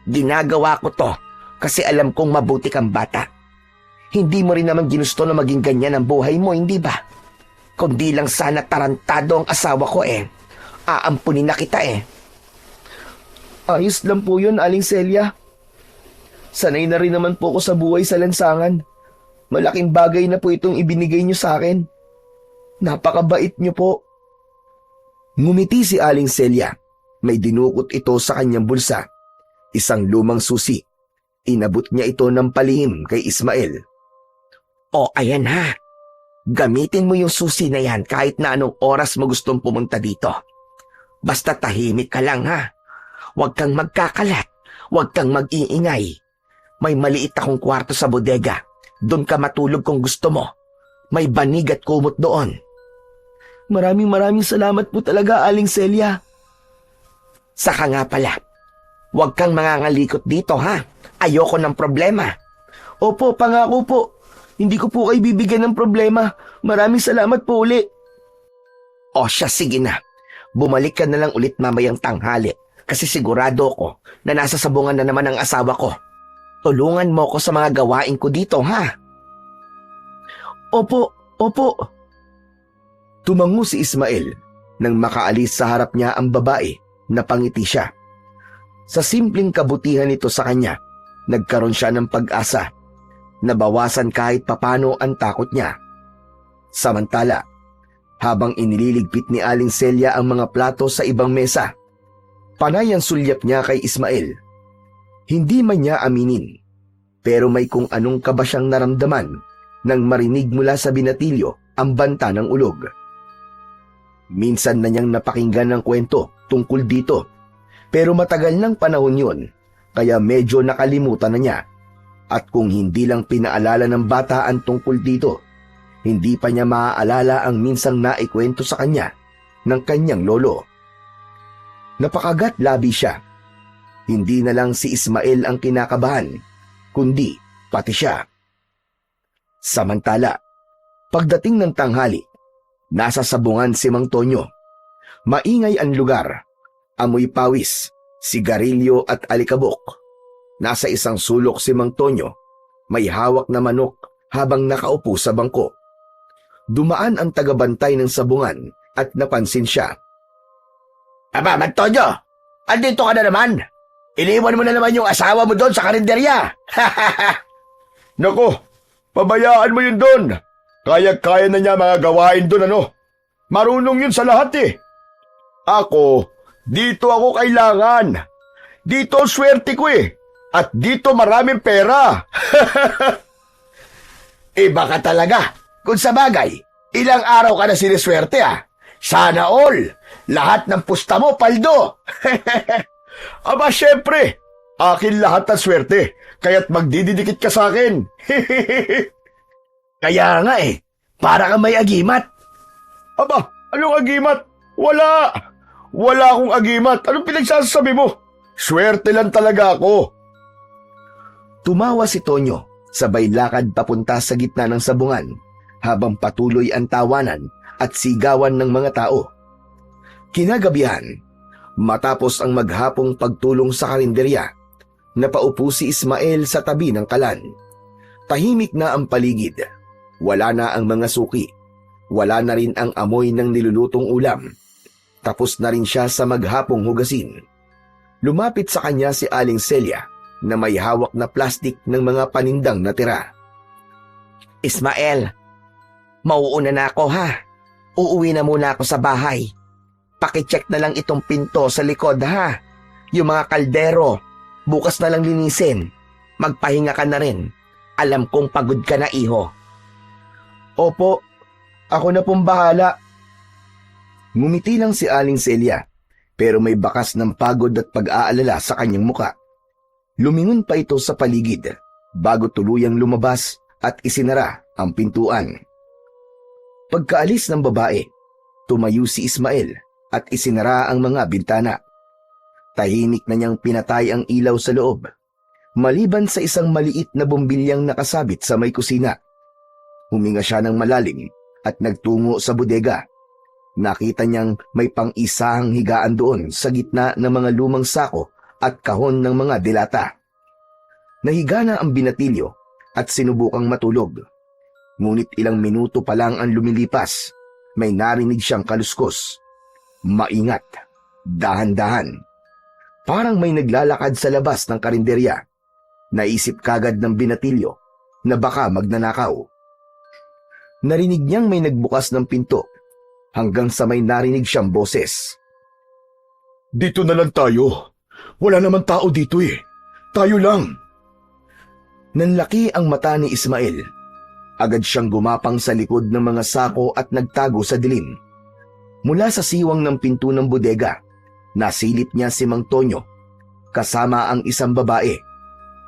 Ginagawa ko to kasi alam kong mabuti kang bata. Hindi mo rin naman ginusto na maging ganyan ang buhay mo, hindi ba? Kundi lang sana tarantado ang asawa ko aampunin na kita Ayos lang po yun, Aling Celia. Sanay na rin naman po ako sa buhay sa lansangan. Malaking bagay na po itong ibinigay niyo sa akin. Napakabait niyo po. Ngumiti si Aling Celia. May dinukot ito sa kanyang bulsa. Isang lumang susi. Inabot niya ito ng palihim kay Ismael. O ayan ha, gamitin mo yung susi na yan kahit na anong oras mo gustong pumunta dito. Basta tahimik ka lang ha. Huwag kang magkakalat, huwag kang mag-iingay. May maliit akong kwarto sa bodega. Doon ka matulog kung gusto mo. May banig at kumot doon. Maraming salamat po talaga, Aling Celia. Saka nga pala, huwag kang mangangalikot dito ha. Ayoko ng problema. Opo, pangako po. Hindi ko po kayo bibigyan ng problema. Maraming salamat po uli. O siya, sige na. Bumalik ka na lang ulit mamayang tanghali kasi sigurado ko na nasa sabungan na naman ang asawa ko. Tulungan mo ko sa mga gawain ko dito, ha? Opo. Tumango si Ismael nang makaalis sa harap niya ang babae na pangiti siya. Sa simpleng kabutihan nito sa kanya, nagkaroon siya ng pag-asa. Nabawasan kahit papano ang takot niya. Samantala, habang inililigpit ni Aling Celia ang mga plato sa ibang mesa, panay ang sulyap niya kay Ismael. Hindi man niya aminin, pero may kung anong kaba siyang naramdaman nang marinig mula sa binatilyo ang banta ng ulog. Minsan na niyang napakinggan ng kwento tungkol dito, pero matagal ng panahon yun, kaya medyo nakalimutan na niya. At kung hindi lang pinaalala ng bata ang tungkol dito, hindi pa niya maaalala ang minsang naikwento sa kanya ng kanyang lolo. Napakagat labi siya. Hindi na lang si Ismael ang kinakabahan, kundi pati siya. Samantala, pagdating ng tanghali, nasa sabungan si Mang Tonyo. Maingay ang lugar, amoy pawis, sigarilyo at alikabok. Nasa isang sulok si Mang Tonyo, may hawak na manok habang nakaupo sa bangko. Dumaan ang tagabantay ng sabungan at napansin siya. Aba, Mang Tonyo, andito ka na naman. Iniwan mo na naman yung asawa mo doon sa karinderya. Nako, pabayaan mo yun doon. Kaya-kaya na niya mga gawain doon, ano? Marunong yun sa lahat Ako, dito ako kailangan. Dito ang swerte ko At dito maraming pera. Iba ka talaga. Kung sa bagay, ilang araw ka na siniswerte Sana all. Lahat ng pusta mo, paldo. Aba, syempre. Akin lahat ng swerte. Kaya't magdididikit ka sa akin. Kaya nga para kang may agimat. Aba, anong agimat? Wala. Wala akong agimat. Anong pinagsasabi mo? Swerte lang talaga ako. Tumawa si Tonyo, sabay lakad papunta sa gitna ng sabungan, habang patuloy ang tawanan at sigawan ng mga tao. Kinagabihan, matapos ang maghapong pagtulong sa karinderya, napaupo si Ismael sa tabi ng kalan. Tahimik na ang paligid. Wala na ang mga suki. Wala na rin ang amoy ng nilulutong ulam. Tapos na rin siya sa maghapong hugasin. Lumapit sa kanya si Aling Celia na may hawak na plastik ng mga panindang natira. Ismael, mauuna na ako ha. Uuwi na muna ako sa bahay. Pakicheck na lang itong pinto sa likod ha. Yung mga kaldero, bukas na lang linisin. Magpahinga ka na rin. Alam kong pagod ka na, iho. Opo, ako na pong bahala. Ngumiti lang si Aling Celia, pero may bakas ng pagod at pag-aalala sa kanyang muka. Lumingon pa ito sa paligid bago tuluyang lumabas at isinara ang pintuan. Pagkaalis ng babae, tumayo si Ismael at isinara ang mga bintana. Tahimik na niyang pinatay ang ilaw sa loob, maliban sa isang maliit na bombilyang nakasabit sa may kusina. Huminga siya ng malalim at nagtungo sa bodega. Nakita niyang may pang-isahang higaan doon sa gitna ng mga lumang sako at kahon ng mga delata. Nahiga na ang binatilyo at sinubukang matulog. Ngunit ilang minuto pa lang ang lumilipas, may narinig siyang kaluskos. Maingat, dahan-dahan. Parang may naglalakad sa labas ng karinderya. Naisip kagad ng binatilyo na baka magnanakaw. Narinig niyang may nagbukas ng pinto hanggang sa may narinig siyang boses. Dito na lang tayo. Wala naman tao dito eh. Tayo lang. Nanlaki ang mata ni Ismael. Agad siyang gumapang sa likod ng mga sako at nagtago sa dilim. Mula sa siwang ng pinto ng bodega, nasilip niya si Mang Tonyo, kasama ang isang babae.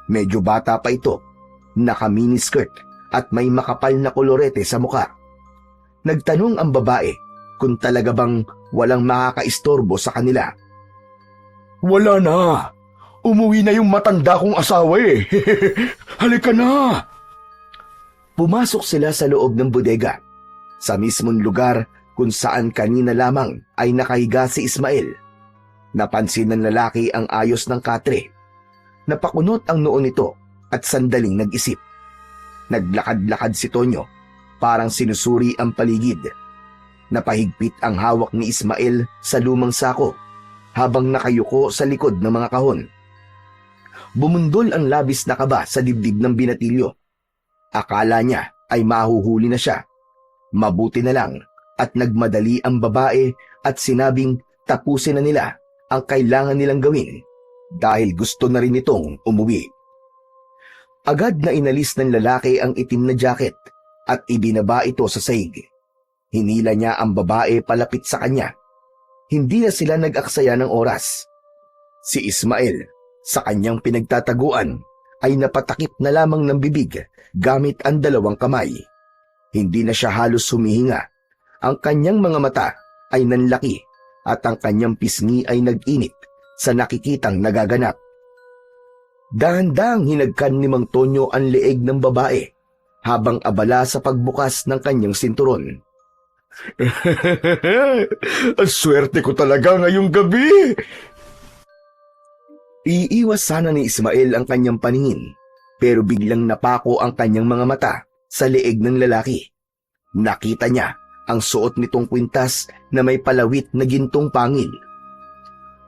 Medyo bata pa ito, naka-miniskirt at may makapal na kolorete sa muka. Nagtanong ang babae kung talaga bang walang makakaistorbo sa kanila. Wala na. Umuwi na yung matanda kong asawa eh. Halika na. Pumasok sila sa loob ng bodega, sa mismong lugar kung saan kanina lamang ay nakahiga si Ismael. Napansin ng lalaki ang ayos ng katre. Napakunot ang noo nito at sandaling nag-isip. Naglakad-lakad si Tonyo, parang sinusuri ang paligid. Napahigpit ang hawak ni Ismael sa lumang sako habang nakayuko sa likod ng mga kahon. Bumundol ang labis na kaba sa dibdib ng binatilyo. Akala niya ay mahuhuli na siya. Mabuti na lang at nagmadali ang babae at sinabing tapusin na nila ang kailangan nilang gawin dahil gusto na rin itong umuwi. Agad na inalis ng lalaki ang itim na jacket at ibinaba ito sa sahig. Hinila niya ang babae palapit sa kanya. Hindi na sila nag-aksaya ng oras. Si Ismael, sa kanyang pinagtataguan, ay napatakip na lamang ng bibig gamit ang dalawang kamay. Hindi na siya halos humihinga. Ang kanyang mga mata ay nanlaki at ang kanyang pisngi ay nag-init sa nakikitang nagaganap. Dahan-dahang hinagkan ni Mang Tonyo ang leeg ng babae habang abala sa pagbukas ng kanyang sinturon. Ang swerte ko talaga ngayong gabi. Iiwas sana ni Ismael ang kanyang paningin, pero biglang napako ang kanyang mga mata sa leeg ng lalaki. Nakita niya ang suot nitong kwintas na may palawit na gintong pangil.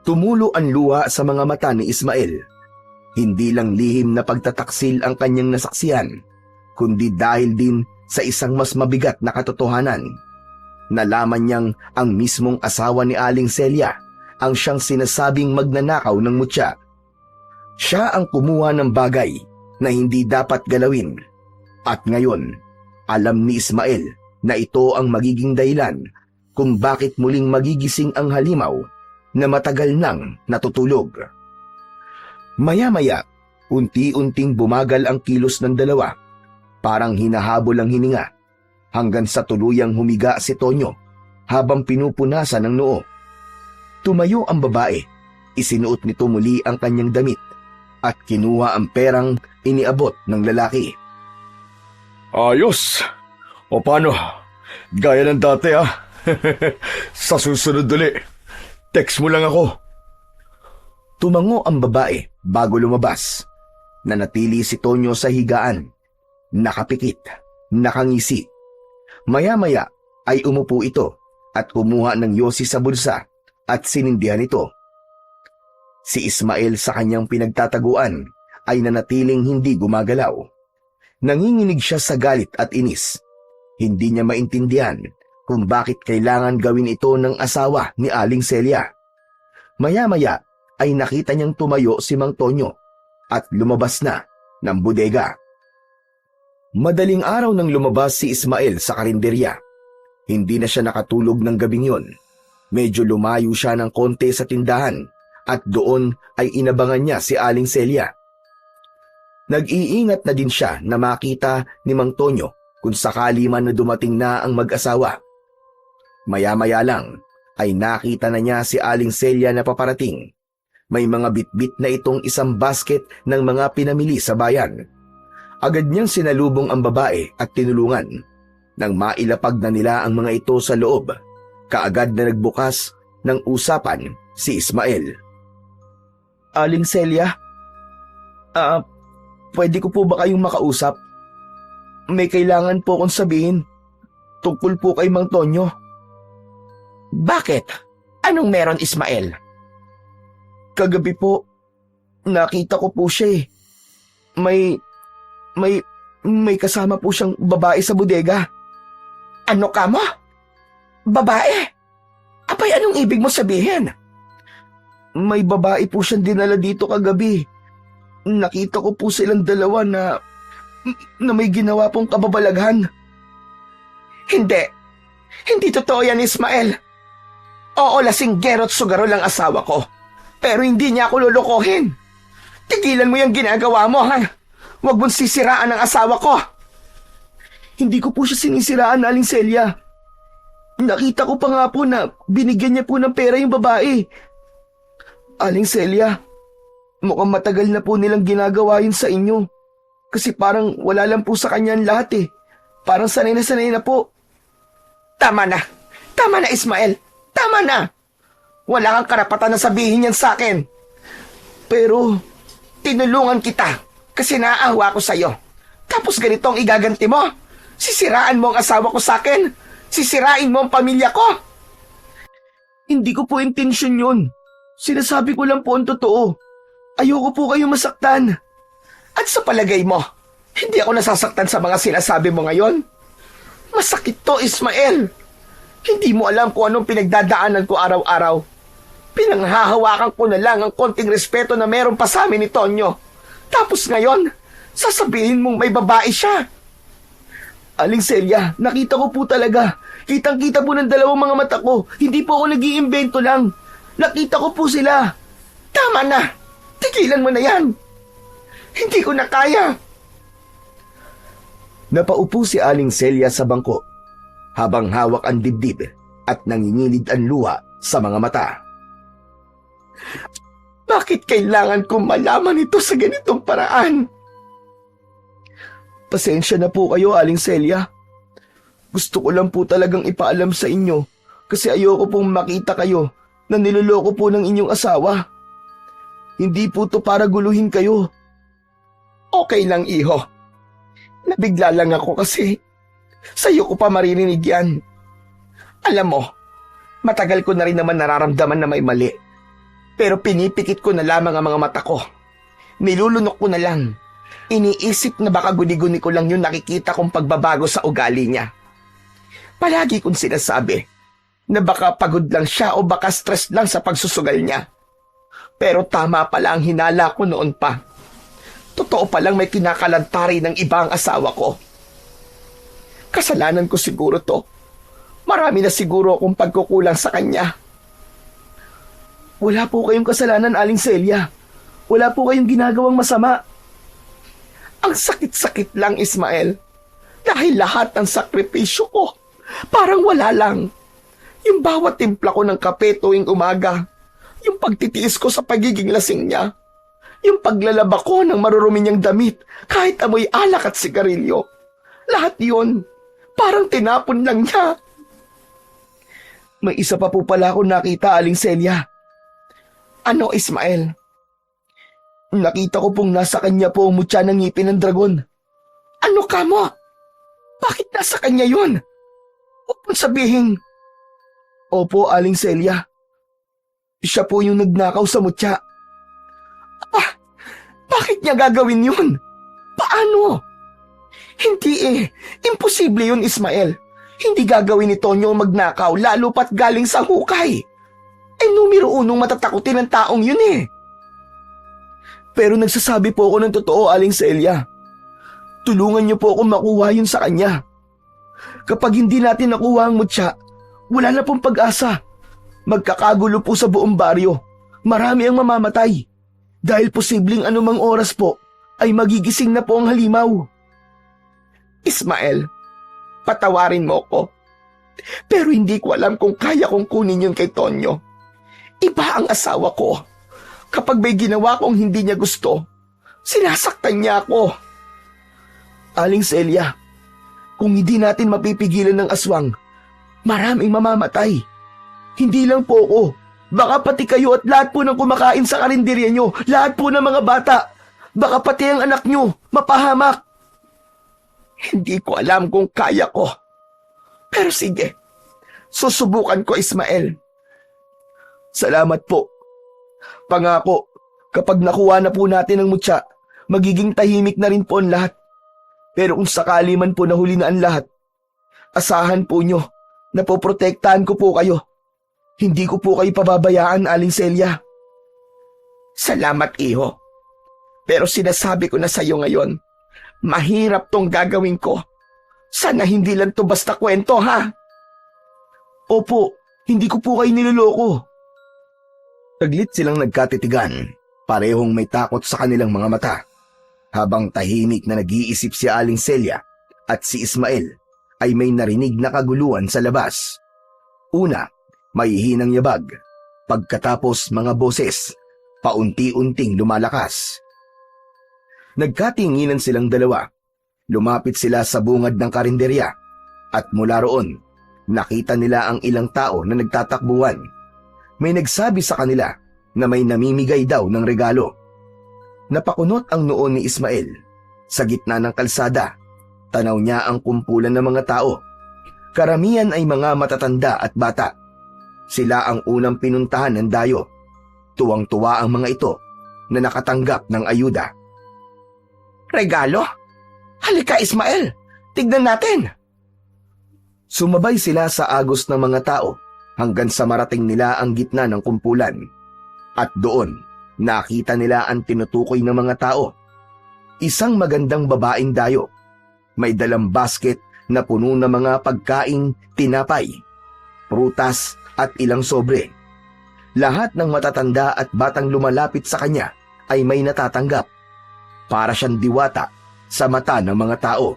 Tumulo ang luha sa mga mata ni Ismael. Hindi lang lihim na pagtataksil ang kanyang nasaksihan, kundi dahil din sa isang mas mabigat na katotohanan. Nalaman niyang ang mismong asawa ni Aling Celia ang siyang sinasabing magnanakaw ng mutya. Siya ang kumuha ng bagay na hindi dapat galawin. At ngayon, alam ni Ismael na ito ang magiging dahilan kung bakit muling magigising ang halimaw na matagal nang natutulog. Maya-maya, unti-unting bumagal ang kilos ng dalawa. Parang hinahabol ang hininga hanggang sa tuluyang humiga si Tonyo habang pinupunasan ng noo. Tumayo ang babae, isinuot nito muli ang kanyang damit at kinuha ang perang iniabot ng lalaki. Ayos. O paano? Gaya ng dati ah. Sa susunod uli, text mo lang ako. Tumango ang babae bago lumabas. Nanatili si Tonyo sa higaan. Nakapikit, nakangisi. Maya-maya ay umupo ito at kumuha ng yosi sa bulsa at sinindihan ito. Si Ismael sa kanyang pinagtataguan ay nanatiling hindi gumagalaw. Nanginginig siya sa galit at inis. Hindi niya maintindihan kung bakit kailangan gawin ito ng asawa ni Aling Celia. Maya-maya ay nakita niyang tumayo si Mang Tonyo at lumabas na ng bodega. Madaling araw nang lumabas si Ismael sa karinderya. Hindi na siya nakatulog ng gabing yun. Medyo lumayo siya ng konti sa tindahan at doon ay inabangan niya si Aling Celia. Nag-iingat na din siya na makita ni Mang Tonyo kung sakali man na dumating na ang mag-asawa. Maya-maya lang ay nakita na niya si Aling Celia na paparating. May mga bitbit na itong isang basket ng mga pinamili sa bayan. Agad niyang sinalubong ang babae at tinulungan. Nang mailapag na nila ang mga ito sa loob, kaagad na nagbukas ng usapan si Ismael. Aling Celia, pwede ko po ba kayong makausap? May kailangan po akong sabihin tungkol po kay Mang Tonyo. Bakit? Anong meron, Ismael? Kagabi po, nakita ko po siya eh. May kasama po siyang babae sa bodega. Ano ka mo? Babae? Abay, anong ibig mo sabihin? May babae po siyang dinala dito kagabi. Nakita ko po silang dalawa na may ginawa pong kababalaghan. Hindi. Hindi totoo yan, Ismael. Oo, lasinggero at sugaro lang asawa ko. Pero hindi niya ako lulukohin. Tigilan mo yung ginagawa mo, ha? Huwag mong sisiraan ang asawa ko. Hindi ko po siya sinisiraan, Aling Celia. Nakita ko pa nga po na binigyan niya po ng pera yung babae. Aling Celia, mukhang matagal na po nilang ginagawa yun sa inyo. Kasi parang wala lang po sa kanya ang lahat eh. Parang sanay na po. Tama na. Tama na, Ismael. Tama na. Wala kang karapatan na sabihin yan sa akin. Pero, tinulungan kita kasi naaawa ko sa'yo. Tapos ganito ang igaganti mo. Sisiraan mo ang asawa ko sa akin. Sisirain mo ang pamilya ko. hindi ko po intensyon yun. Sinasabi ko lang po ang totoo. Ayoko po kayo masaktan. At sa palagay mo, hindi ako nasasaktan sa mga sinasabi mo ngayon? Masakit to, Ismael. Hindi mo alam kung anong pinagdadaanan ko araw-araw. Pinanghahawakan ko na lang ang konting respeto na meron pa sa amin ni Tonyo. Tapos ngayon, sasabihin mong may babae siya. Aling Celia, nakita ko po talaga. Kitang-kita po ng dalawang mga mata ko. Hindi po ako nag-iimbento lang. Nakita ko po sila. Tama na. Tigilan mo na yan. Hindi ko na kaya. Napaupo si Aling Celia sa bangko habang hawak ang dibdib at nangingilid ang luha sa mga mata. Bakit kailangan kong malaman ito sa ganitong paraan? Pasensya na po kayo, Aling Celia. Gusto ko lang po talagang ipaalam sa inyo kasi ayoko pong makita kayo na niloloko po ng inyong asawa. Hindi po to para guluhin kayo. Okay lang, iho. Nabigla lang ako kasi sa'yo ko pa maririnig yan. Alam mo, matagal ko na rin naman nararamdaman na may mali. Pero pinipikit ko na lamang ang mga mata ko. Nilulunok ko na lang. Iniisip na baka guni-guni ko lang yung nakikita kong pagbabago sa ugali niya. Palagi kong sinasabi na baka pagod lang siya o baka stress lang sa pagsusugal niya. Pero tama pala ang hinala ko noon pa. Totoo palang may kinakalantari ng ibang asawa ko. Kasalanan ko siguro to. Marami na siguro akong pagkukulang sa kanya. Wala po kayong kasalanan, Aling Celia. Wala po kayong ginagawang masama. Ang sakit-sakit lang, Ismael. Dahil lahat ng sakripisyo ko, parang wala lang. Yung bawat timpla ko ng kape tuwing umaga, yung pagtitiis ko sa pagiging lasing niya, yung paglalaba ko ng marurumi niyang damit kahit amoy alak at sigarilyo. Lahat yon, parang tinapon lang niya. May isa pa po pala akong nakita, Aling Celia. Ano, Ismael? Nakita ko pong nasa kanya po ang mutya ng ngipin ng dragon. Ano ka mo? Bakit nasa kanya yun? Huwag mong sabihin. Opo, Aling Celia. Siya po yung nagnakaw sa mutya. Bakit niya gagawin yun? Paano? Hindi eh. Imposible yun, Ismael. Hindi gagawin ni Tonyo ang magnakaw lalo pat galing sa hukay. Ay numero unong matatakutin ng taong yun eh. Pero nagsasabi po ako ng totoo, Aling Celia. Tulungan niyo po akong makuha yun sa kanya. Kapag hindi natin nakuha ang mutya, wala na pong pag-asa. Magkakagulo po sa buong baryo. Marami ang mamamatay. Dahil posibleng anumang oras po ay magigising na po ang halimaw. Ismael, patawarin mo ko. Pero hindi ko alam kung kaya kong kunin yun kay Tonyo. Iba ang asawa ko. Kapag may ginawa kong hindi niya gusto, sinasaktan niya ako. Aling Celia, kung hindi natin mapipigilan ng aswang, maraming mamamatay. Hindi lang po ako. Baka pati kayo at lahat po ng kumakain sa karinderya nyo, lahat po ng mga bata. Baka pati ang anak nyo, mapahamak. Hindi ko alam kung kaya ko. Pero sige, susubukan ko, Ismael. Salamat po. Pangako, kapag nakuha na po natin ang mutya, magiging tahimik na rin po ang lahat. Pero kung sakali man po nahuli na ang lahat, asahan po nyo na poprotektahan ko po kayo. Hindi ko po kayo pababayaan, Aling Celia. Salamat, iho. Pero sinasabi ko na sa'yo ngayon, mahirap tong gagawin ko. Sana hindi lang to basta kwento, ha? Opo, hindi ko po kayo niloloko. Taglit silang nagkatitigan, parehong may takot sa kanilang mga mata. Habang tahimik na nag-iisip si Aling Celia at si Ismael ay may narinig na kaguluhan sa labas. Una, may hinang yabag. Pagkatapos mga boses, paunti-unting lumalakas. Nagkatinginan silang dalawa. Lumapit sila sa bungad ng karinderya at mula roon, nakita nila ang ilang tao na nagtatakbuhan. May nagsabi sa kanila na may namimigay daw ng regalo. Napakunot ang noo ni Ismael. Sa gitna ng kalsada, tanaw niya ang kumpulan ng mga tao. Karamihan ay mga matatanda at bata. Sila ang unang pinuntahan ng dayo. Tuwang-tuwa ang mga ito na nakatanggap ng ayuda. Regalo? Halika, Ismael. Tignan natin. Sumabay sila sa agos ng mga tao hanggang sa marating nila ang gitna ng kumpulan. At doon, nakita nila ang tinutukoy ng mga tao. Isang magandang babaeng dayo. May dalang basket na puno ng mga pagkaing tinapay, prutas at ilang sobre. Lahat ng matatanda at batang lumalapit sa kanya ay may natatanggap. Para siyang diwata sa mata ng mga tao.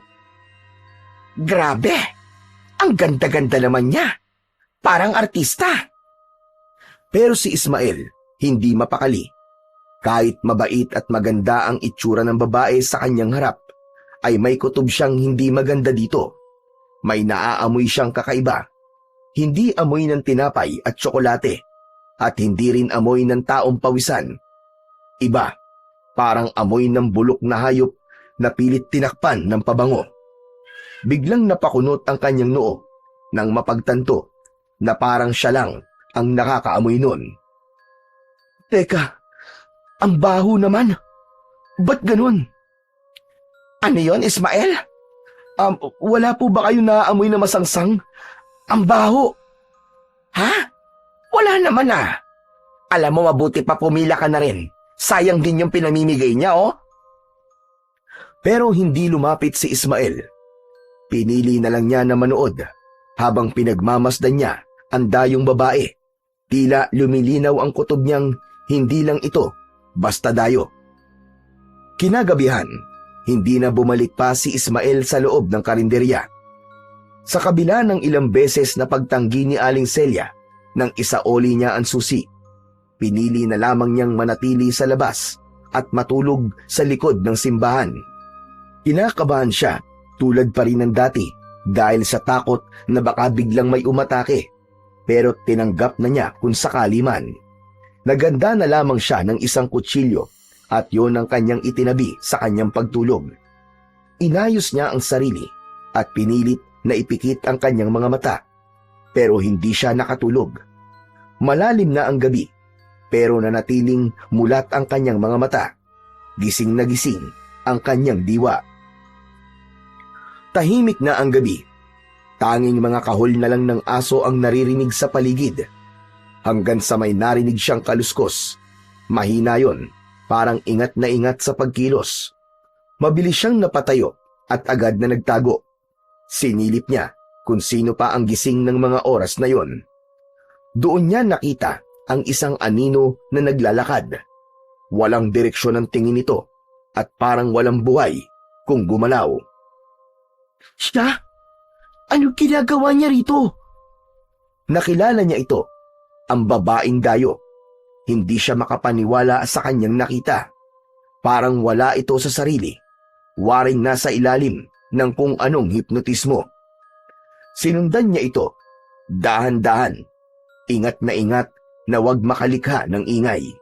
Grabe! Ang ganda-ganda naman niya. Parang artista. Pero si Ismael hindi mapakali. Kahit mabait at maganda ang itsura ng babae sa kanyang harap, ay may kutob siyang hindi maganda dito. May naaamoy siyang kakaiba. Hindi amoy ng tinapay at tsokolate, at hindi rin amoy ng taong pawisan. Iba, parang amoy ng bulok na hayop na pilit tinakpan ng pabango. Biglang napakunot ang kanyang noo nang mapagtanto na parang siya lang ang nakakaamoy nun. Teka, ang baho naman. Ba't ganun? Ano yon, Ismael? Wala po ba kayo naaamoy na masangsang? Ang baho. Ha? Wala naman ah. Alam mo, mabuti pa pumila ka na rin. Sayang din yung pinamimigay niya, oh. Pero hindi lumapit si Ismael. Pinili na lang niya na manood habang pinagmamasdan niya ang dayong babae. Tila lumilinaw ang kutob niyang hindi lang ito basta dayo. Kinagabihan, hindi na bumalik pa si Ismael sa loob ng karinderya. Sa kabila ng ilang beses na pagtanggi ni Aling Celia nang isaoli niya ang susi, pinili na lamang niyang manatili sa labas at matulog sa likod ng simbahan. Kinakabahan siya tulad pa rin ng dati dahil sa takot na baka biglang may umatake, pero tinanggap na niya kung sakali man. Naganda na lamang siya ng isang kutsilyo at yon ang kanyang itinabi sa kanyang pagtulog. Inayos niya ang sarili at pinilit na ipikit ang kanyang mga mata, pero hindi siya nakatulog. Malalim na ang gabi, pero nanatiling mulat ang kanyang mga mata. Gising na gising ang kanyang diwa. Tahimik na ang gabi. Tanging mga kahol na lang ng aso ang naririnig sa paligid. Hanggang sa may narinig siyang kaluskos. Mahina yon, parang ingat na ingat sa pagkilos. Mabilis siyang napatayo at agad na nagtago. Sinilip niya kung sino pa ang gising ng mga oras na yon. Doon niya nakita ang isang anino na naglalakad. Walang direksyon ang tingin nito at parang walang buhay kung gumalaw. Siya? Anong ginagawa niya rito? Nakilala niya ito, ang babaeng dayo. Hindi siya makapaniwala sa kanyang nakita. Parang wala ito sa sarili, waring nasa ilalim ng kung anong hipnotismo. Sinundan niya ito, dahan-dahan, ingat na wag makalikha ng ingay.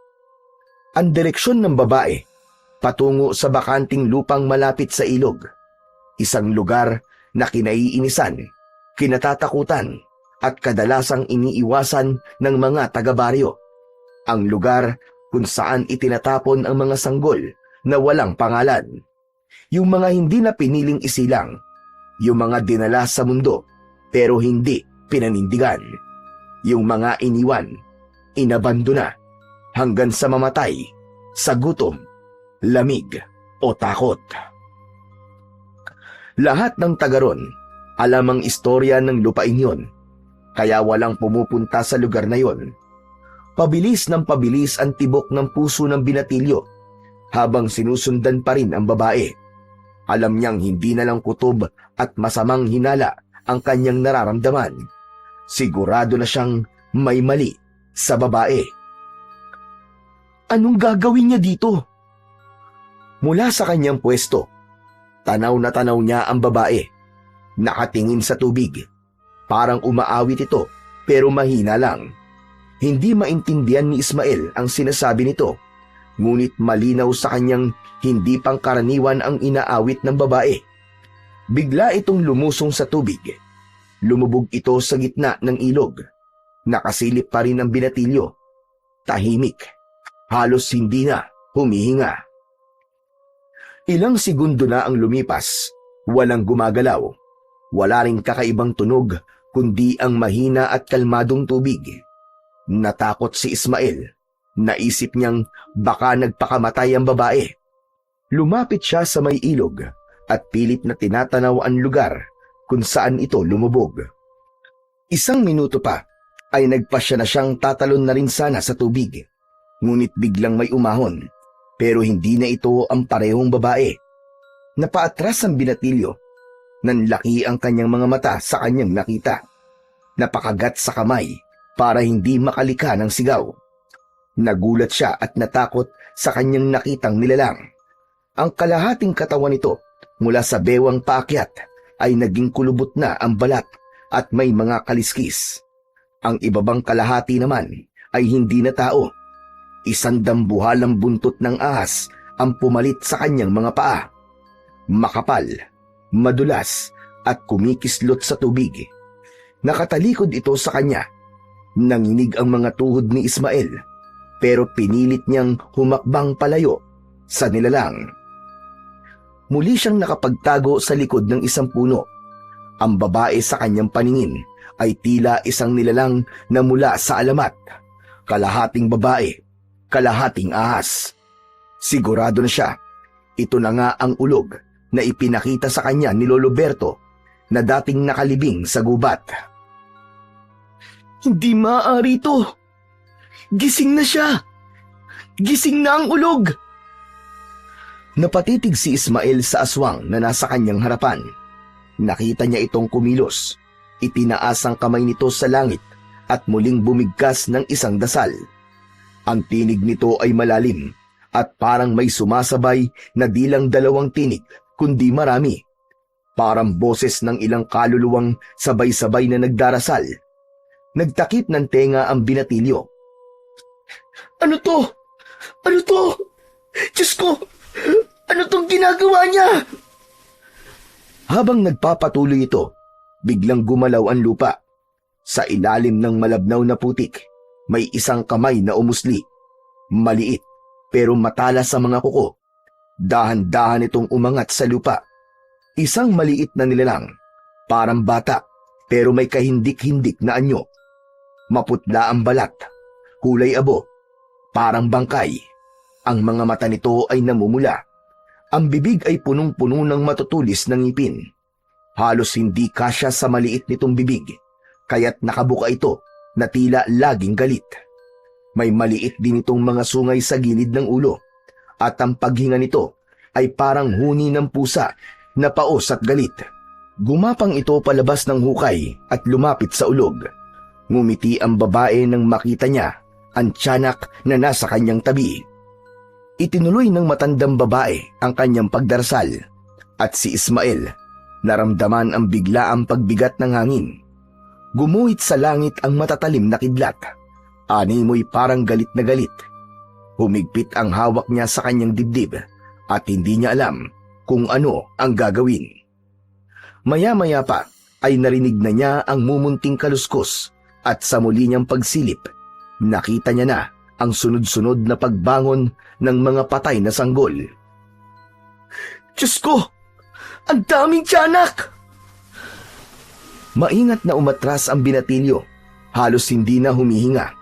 Ang direksyon ng babae, patungo sa bakanting lupang malapit sa ilog. Isang lugar na kinaiinisan, kinatatakutan, at kadalasang iniiwasan ng mga taga-baryo. Ang lugar kung saan itinatapon ang mga sanggol na walang pangalan. Yung mga hindi na piniling isilang, yung mga dinala sa mundo pero hindi pinanindigan. Yung mga iniwan, inabandona, hanggang sa mamatay, sa gutom, lamig o takot. Lahat ng taga ron, alam ang istorya ng lupain yon, kaya walang pumupunta sa lugar na yon. Pabilis ng pabilis ang tibok ng puso ng binatilyo, habang sinusundan pa rin ang babae. Alam niyang hindi na lang kutob at masamang hinala ang kanyang nararamdaman. Sigurado na siyang may mali sa babae. Anong gagawin niya dito? Mula sa kanyang pwesto, tanaw na tanaw niya ang babae. Nakatingin sa tubig. Parang umaawit ito pero mahina lang. Hindi maintindihan ni Ismael ang sinasabi nito. Ngunit malinaw sa kanyang hindi pangkaraniwan ang inaawit ng babae. Bigla itong lumusong sa tubig. Lumubog ito sa gitna ng ilog. Nakasilip pa rin ang binatilyo. Tahimik. Halos hindi na humihinga. Ilang segundo na ang lumipas. Walang gumagalaw. Wala ring kakaibang tunog kundi ang mahina at kalmadong tubig. Natakot si Ismael. Naisip niyang baka nagpakamatay ang babae. Lumapit siya sa may ilog at pilit na tinatanaw ang lugar kung saan ito lumubog. Isang minuto pa ay nagpasya na siyang tatalon na rin sana sa tubig. Ngunit biglang may umahon, pero hindi na ito ang parehong babae. Napaatras ang binatilyo. Nanlaki ang kanyang mga mata sa kanyang nakita. Napakagat sa kamay para hindi makalika ng sigaw. Nagulat siya at natakot sa kanyang nakitang nilalang. Ang kalahating katawan nito mula sa bewang paakyat ay naging kulubot na ang balat at may mga kaliskis. Ang ibabang kalahati naman ay hindi na tao. Isang dambuhalang buntot ng ahas ang pumalit sa kanyang mga paa. Makapal, madulas at kumikislot sa tubig. Nakatalikod ito sa kanya. Nanginig ang mga tuhod ni Ismael pero pinilit niyang humakbang palayo sa nilalang. Muli siyang nakapagtago sa likod ng isang puno. Ang babae sa kanyang paningin ay tila isang nilalang na mula sa alamat. Kalahating babae, kalahating ahas. Sigurado na siya, ito na nga ang ulog na ipinakita sa kanya ni Lolo Berto na dating nakalibing sa gubat. Hindi maaari ito. Gising na siya. Gising na ang ulog. Napatitig si Ismael sa aswang na nasa kanyang harapan. Nakita niya itong kumilos. Itinaas ang kamay nito sa langit at muling bumigkas ng isang dasal. Ang tinig nito ay malalim at parang may sumasabay na di lang dalawang tinig kundi marami. Parang boses ng ilang kaluluwang sabay-sabay na nagdarasal. Nagtakip ng tenga ang binatilyo. Ano to? Ano to? Diyos ko! Ano tong ginagawa niya? Habang nagpapatuloy ito, biglang gumalaw ang lupa. Sa ilalim ng malabnaw na putik, may isang kamay na umusli. Maliit, pero matalas sa mga kuko. Dahan-dahan itong umangat sa lupa. Isang maliit na nilalang, parang bata, pero may kahindik-hindik na anyo. Maputla ang balat, kulay abo, parang bangkay. Ang mga mata nito ay namumula. Ang bibig ay punong-puno ng matutulis na ngipin. Halos hindi kasya sa maliit nitong bibig, kaya't nakabuka ito na tila laging galit. May maliit din itong mga sungay sa gilid ng ulo, at ang paghinga nito ay parang huni ng pusa na paos at galit. Gumapang ito palabas ng hukay at lumapit sa ulog. Ngumiti ang babae nang makita niya ang tiyanak na nasa kanyang tabi. Itinuloy ng matandang babae ang kanyang pagdarasal, at si Ismael naramdaman ang biglaang pagbigat ng hangin. Gumuhit sa langit ang matatalim na kidlat. Animoy parang galit na galit. Humigpit ang hawak niya sa kanyang dibdib at hindi niya alam kung ano ang gagawin. Maya-maya pa ay narinig na niya ang mumunting kaluskos at sa muli niyang pagsilip, nakita niya na ang sunod-sunod na pagbangon ng mga patay na sanggol. Diyos ko! Ang daming tiyanak! Maingat na umatras ang binatilyo, halos hindi na humihinga.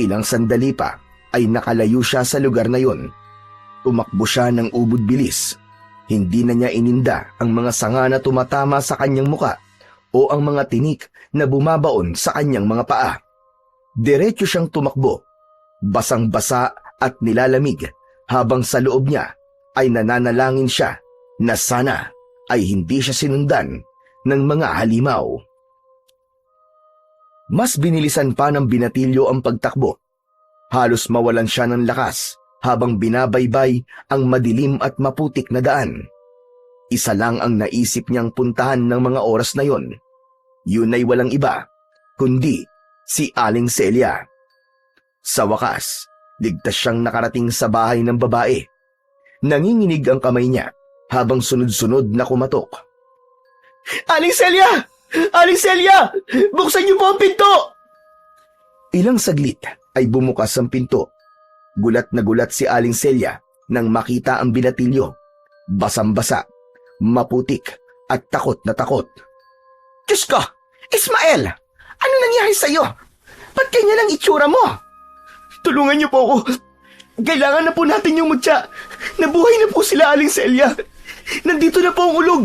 Ilang sandali pa ay nakalayo siya sa lugar na yon. Tumakbo siya ng ubod bilis. Hindi na niya ininda ang mga sanga na tumatama sa kanyang muka o ang mga tinik na bumabaon sa kanyang mga paa. Diretso siyang tumakbo, basang-basa at nilalamig, habang sa loob niya ay nananalangin siya na sana ay hindi siya sinundan ng mga halimaw. Mas binilisan pa ng binatilyo ang pagtakbo. Halos mawalan siya ng lakas habang binabaybay ang madilim at maputik na daan. Isa lang ang naisip niyang puntahan ng mga oras na yon. Yun ay walang iba, kundi si Aling Celia. Sa wakas, ligtas siyang nakarating sa bahay ng babae. Nanginginig ang kamay niya habang sunod-sunod na kumatok. Aling Celia! Aling Celia! Buksan niyo po ang pinto! Ilang saglit ay bumukas ang pinto. Gulat na gulat si Aling Celia nang makita ang binatilyo. Basang-basa, maputik at takot na takot. Diyos ko! Ismael! Ano nangyari sa'yo? Ba't ganyan ang itsura mo? Tulungan niyo po ako. Kailangan na po natin yung mutya. Nabuhay na po sila, Aling Celia. Nandito na po ang ulog.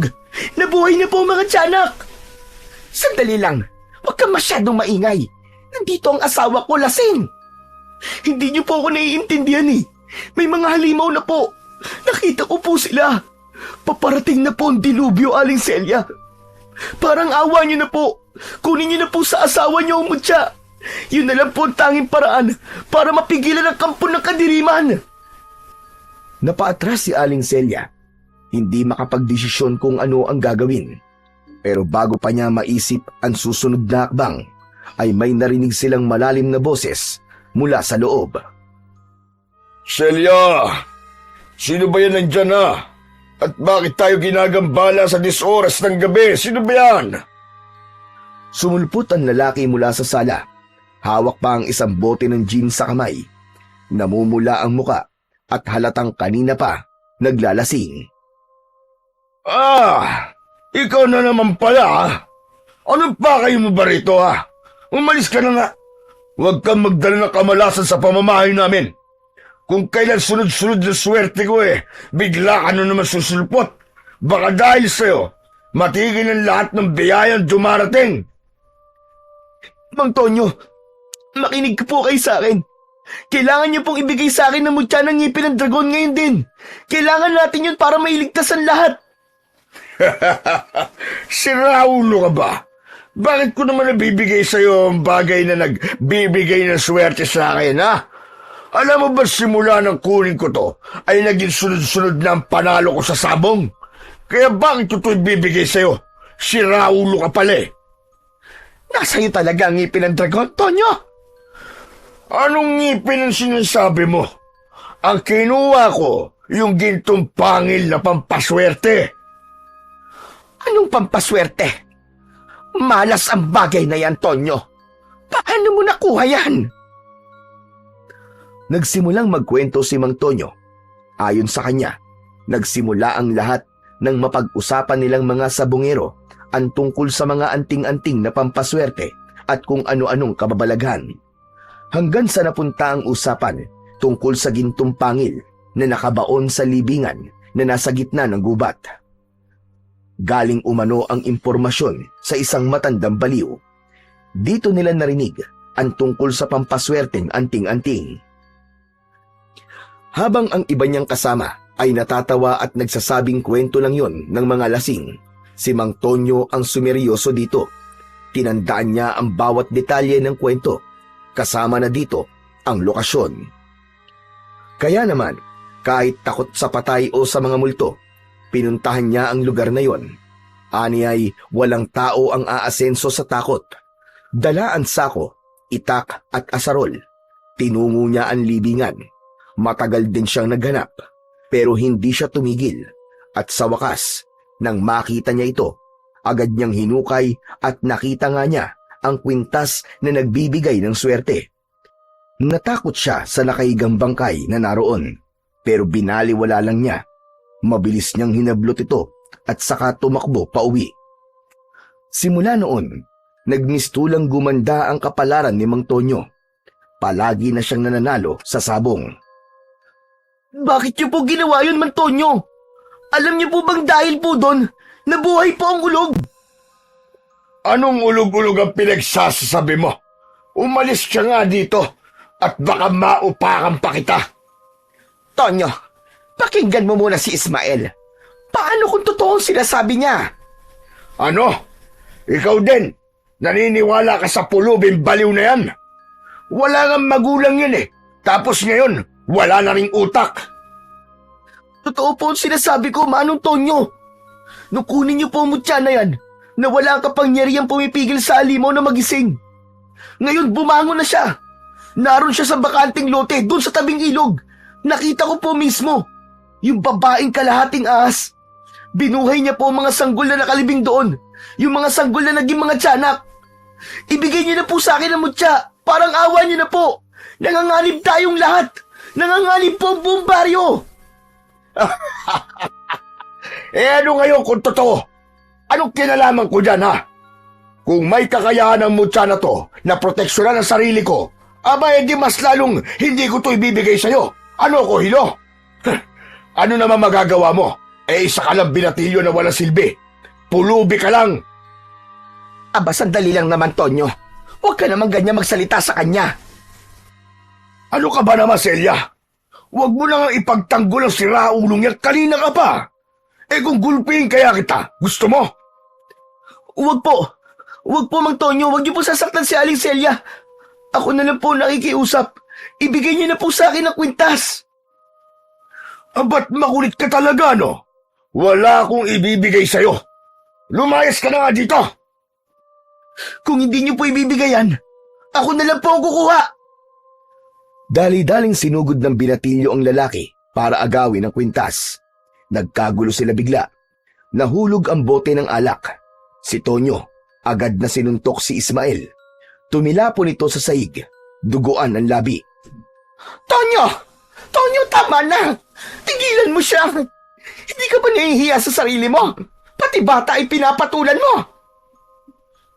Nabuhay na po ang mga tiyanak. Sandali lang. Huwag kang masyadong maingay. Nandito ang asawa ko, lasing. Hindi niyo po ako naiintindihan eh. May mga halimaw na po. Nakita ko po sila. Paparating na po ang dilubyo, Aling Celia. Parang awa niyo na po. Kunin niyo na po sa asawa niyo ang mutya. Yun na lang po ang tanging paraan para mapigilan ang kampo ng kadiriman. Napaatras si Aling Celia. Hindi makapagdesisyon kung ano ang gagawin. Pero bago pa niya maisip ang susunod na hakbang, ay may narinig silang malalim na boses mula sa loob. Celia! Sino ba yan nandyan na? At bakit tayo ginagambala sa 10 oras ng gabi? Sino ba yan? Sumulpot ang lalaki mula sa sala. Hawak pa ang isang bote ng gin sa kamay. Namumula ang muka at halatang kanina pa naglalasing. Ikaw na naman pala. Anong pakay mo ba rito Umalis ka na nga. Huwag kang magdala ng kamalasan sa pamamahay namin. Kung kailan sunod-sunod na swerte ko bigla ka na naman susulpot. Baka dahil sa'yo, matigil ang lahat ng biyayang dumarating. Mang Tonyo, makinig ka po kayo sa akin. Kailangan niyo pong ibigay sa akin ng mutya ng ngipin ng dragon ngayon din. Kailangan natin yun para mailigtas ang lahat. Siraulo ka ba? Bakit ko naman nabibigay sa'yo ang bagay na nagbibigay ng swerte sa akin, Alam mo ba simula ng kunin ko to, ay naging sunod-sunod na ang panalo ko sa sabong? Kaya bakit ko ito ibibigay sa'yo? Siraulo ka pala Nasa'yo talaga ang ngipin ng dragon, Tonyo. Anong ngipin ang sinasabi mo? Ang kinuha ko, yung gintong pangil na pampaswerte. Anong pampaswerte? Malas ang bagay na yan, Tonyo. Paano mo nakuha yan? Nagsimulang magkwento si Mang Tonyo. Ayon sa kanya, nagsimula ang lahat ng mapag-usapan nilang mga sabongero ang tungkol sa mga anting-anting na pampaswerte at kung ano-anong kababalaghan. Hanggang sa napunta ang usapan tungkol sa gintong pangil na nakabaon sa libingan na nasa gitna ng gubat. Galing umano ang impormasyon sa isang matandang baliw. Dito nila narinig ang tungkol sa pampaswerteng anting-anting. Habang ang iba niyang kasama ay natatawa at nagsasabing kwento lang yon ng mga lasing, si Mang Tonyo ang sumeryoso dito. Tinandaan niya ang bawat detalye ng kwento, kasama na dito ang lokasyon. Kaya naman, kahit takot sa patay o sa mga multo, pinuntahan niya ang lugar na yon. Ani ay walang tao ang aasenso sa takot. Dala ang sako, itak at asarol. Tinungo niya ang libingan. Matagal din siyang naghanap, pero hindi siya tumigil. At sa wakas, nang makita niya ito, agad niyang hinukay at nakita nga niya ang kwintas na nagbibigay ng swerte. Natakot siya sa nakahigang bangkay na naroon, pero binaliwala lang niya. Mabilis niyang hinablot ito at saka tumakbo pauwi. Simula noon, nagmistulang gumanda ang kapalaran ni Mang Tonyo. Palagi na siyang nananalo sa sabong. Bakit niyo po ginawa yun, Mang Tonyo? Alam niyo po bang dahil po doon, nabuhay po ang ulog? Anong ulog-ulog ang pinagsasabi mo? Umalis ka nga dito at baka maupakan pa kita. Tonyo, pakinggan mo muna si Ismael. Paano kung totoong sinasabi niya? Ano? Ikaw din? Naniniwala ka sa pulubing baliw na yan? Wala kang magulang yun eh. Tapos ngayon, wala na ring utak. Totoo po ang sinasabi ko, Manong Tonyo. Nung kunin niyo po ang mutya na yan, na wala ang kapangyarihang pumipigil sa alimaw na magising. Ngayon bumangon na siya. Naroon siya sa bakanting lote, doon sa tabing ilog. Nakita ko po mismo, yung babaeng kalahating ahas. Binuhay niya po ang mga sanggol na nakalibing doon, yung mga sanggol na naging mga tiyanak. Ibigay niyo na po sa akin ang mutya, parang awa niyo na po. Nanganganib tayong lahat. Nanganganib po ang buong baryo. Ano ngayon kung totoo? Anong kinalaman ko dyan, ha? Kung may kakayahan ang mutya na to na proteksyonan ang sarili ko, aba edi mas lalong hindi ko to ibibigay sa'yo. Ano ko, Hilo? Ano naman magagawa mo? Isa ka lang binatilyo na walang silbi. Pulubi ka lang. Aba, sandali lang naman, Tonyo. Huwag ka naman ganyan magsalita sa kanya. Ano ka ba naman, Celia? Huwag mo lang ipagtanggol ang siraulong yan. Kanina ka pa. Kung gulpihin kaya kita, gusto mo? Huwag po. Huwag po, Mang Tonyo. Huwag niyo po sasaktan si Aling Celia. Ako na lang po nakikiusap. Ibigay niyo na po sa akin ang kwintas. Ba't makulit ka talaga, no? Wala akong ibibigay sa'yo. Lumayas ka na nga dito. Kung hindi niyo po ibibigay yan, ako na lang po ang kukuha. Dali-daling sinugod ng binatilyo ang lalaki para agawin ang kwintas. Nagkagulo sila bigla. Nahulog ang bote ng alak. Si Tonyo, agad na sinuntok si Ismael. Tumilapon ito sa saig. Duguan ang labi. Tonyo! Tonyo, tama na! Tigilan mo siya! Hindi ka ba nahihiya sa sarili mo? Pati bata ay pinapatulan mo!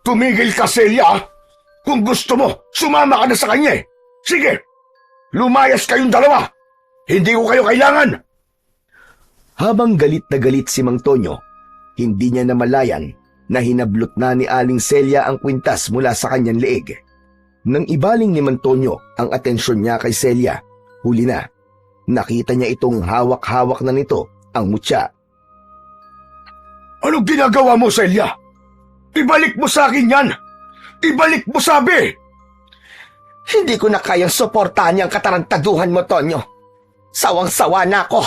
Tumigil ka, Celia. Kung gusto mo, sumama ka na sa kanya. Sige, lumayas kayong dalawa. Hindi ko kayo kailangan. Habang galit na galit si Mang Tonyo, hindi niya namalayan na hinablot na ni Aling Celia ang kwintas mula sa kanyang leeg. Nang ibaling ni Mang Tonyo ang atensyon niya kay Celia, huli na. Nakita niya itong hawak-hawak na nito ang mutya. Anong ginagawa mo, Celia? Ibalik mo sa akin yan! Ibalik mo, sabi! Hindi ko na kayang suportahan niyang katarantaduhan mo, Tonyo. Sawang-sawa na ako.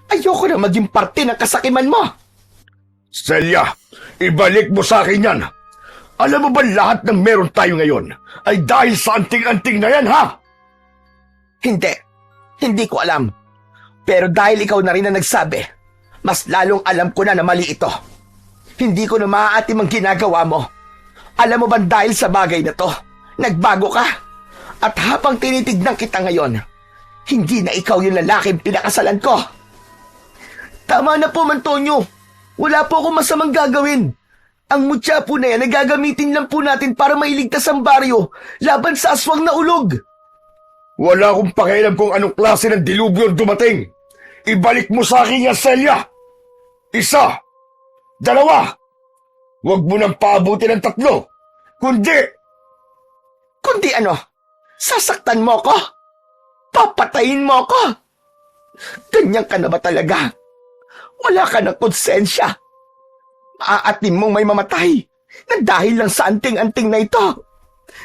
Ayoko na maging parte ng kasakiman mo. Celia, ibalik mo sa akin yan! Alam mo ba lahat ng meron tayo ngayon ay dahil sa anting-anting na yan, ha? Hindi. Hindi ko alam. Pero dahil ikaw na rin na nagsabi, mas lalong alam ko na mali ito. Hindi ko na maaatim ang ginagawa mo. Alam mo ba dahil sa bagay na to, nagbago ka? At habang tinitignan kita ngayon, hindi na ikaw yung lalaking pinakasalan ko. Tama na po, Mang Tonyo. Wala po akong masamang gagawin. Ang mutya po na yan ay gagamitin lang po natin para mailigtas ang baryo laban sa aswang na ulog. Wala akong pakialam kung anong klase ng dilubyo ang dumating. Ibalik mo sa akin yan, Celia. 1, 2. Huwag mo nang paabutin ng 3. Kundi ano? Sasaktan mo ko? Papatayin mo ko? Ganyan ka na ba talaga? Wala ka ng konsensya. Maaatim mong may mamatay na dahil lang sa anting-anting na ito.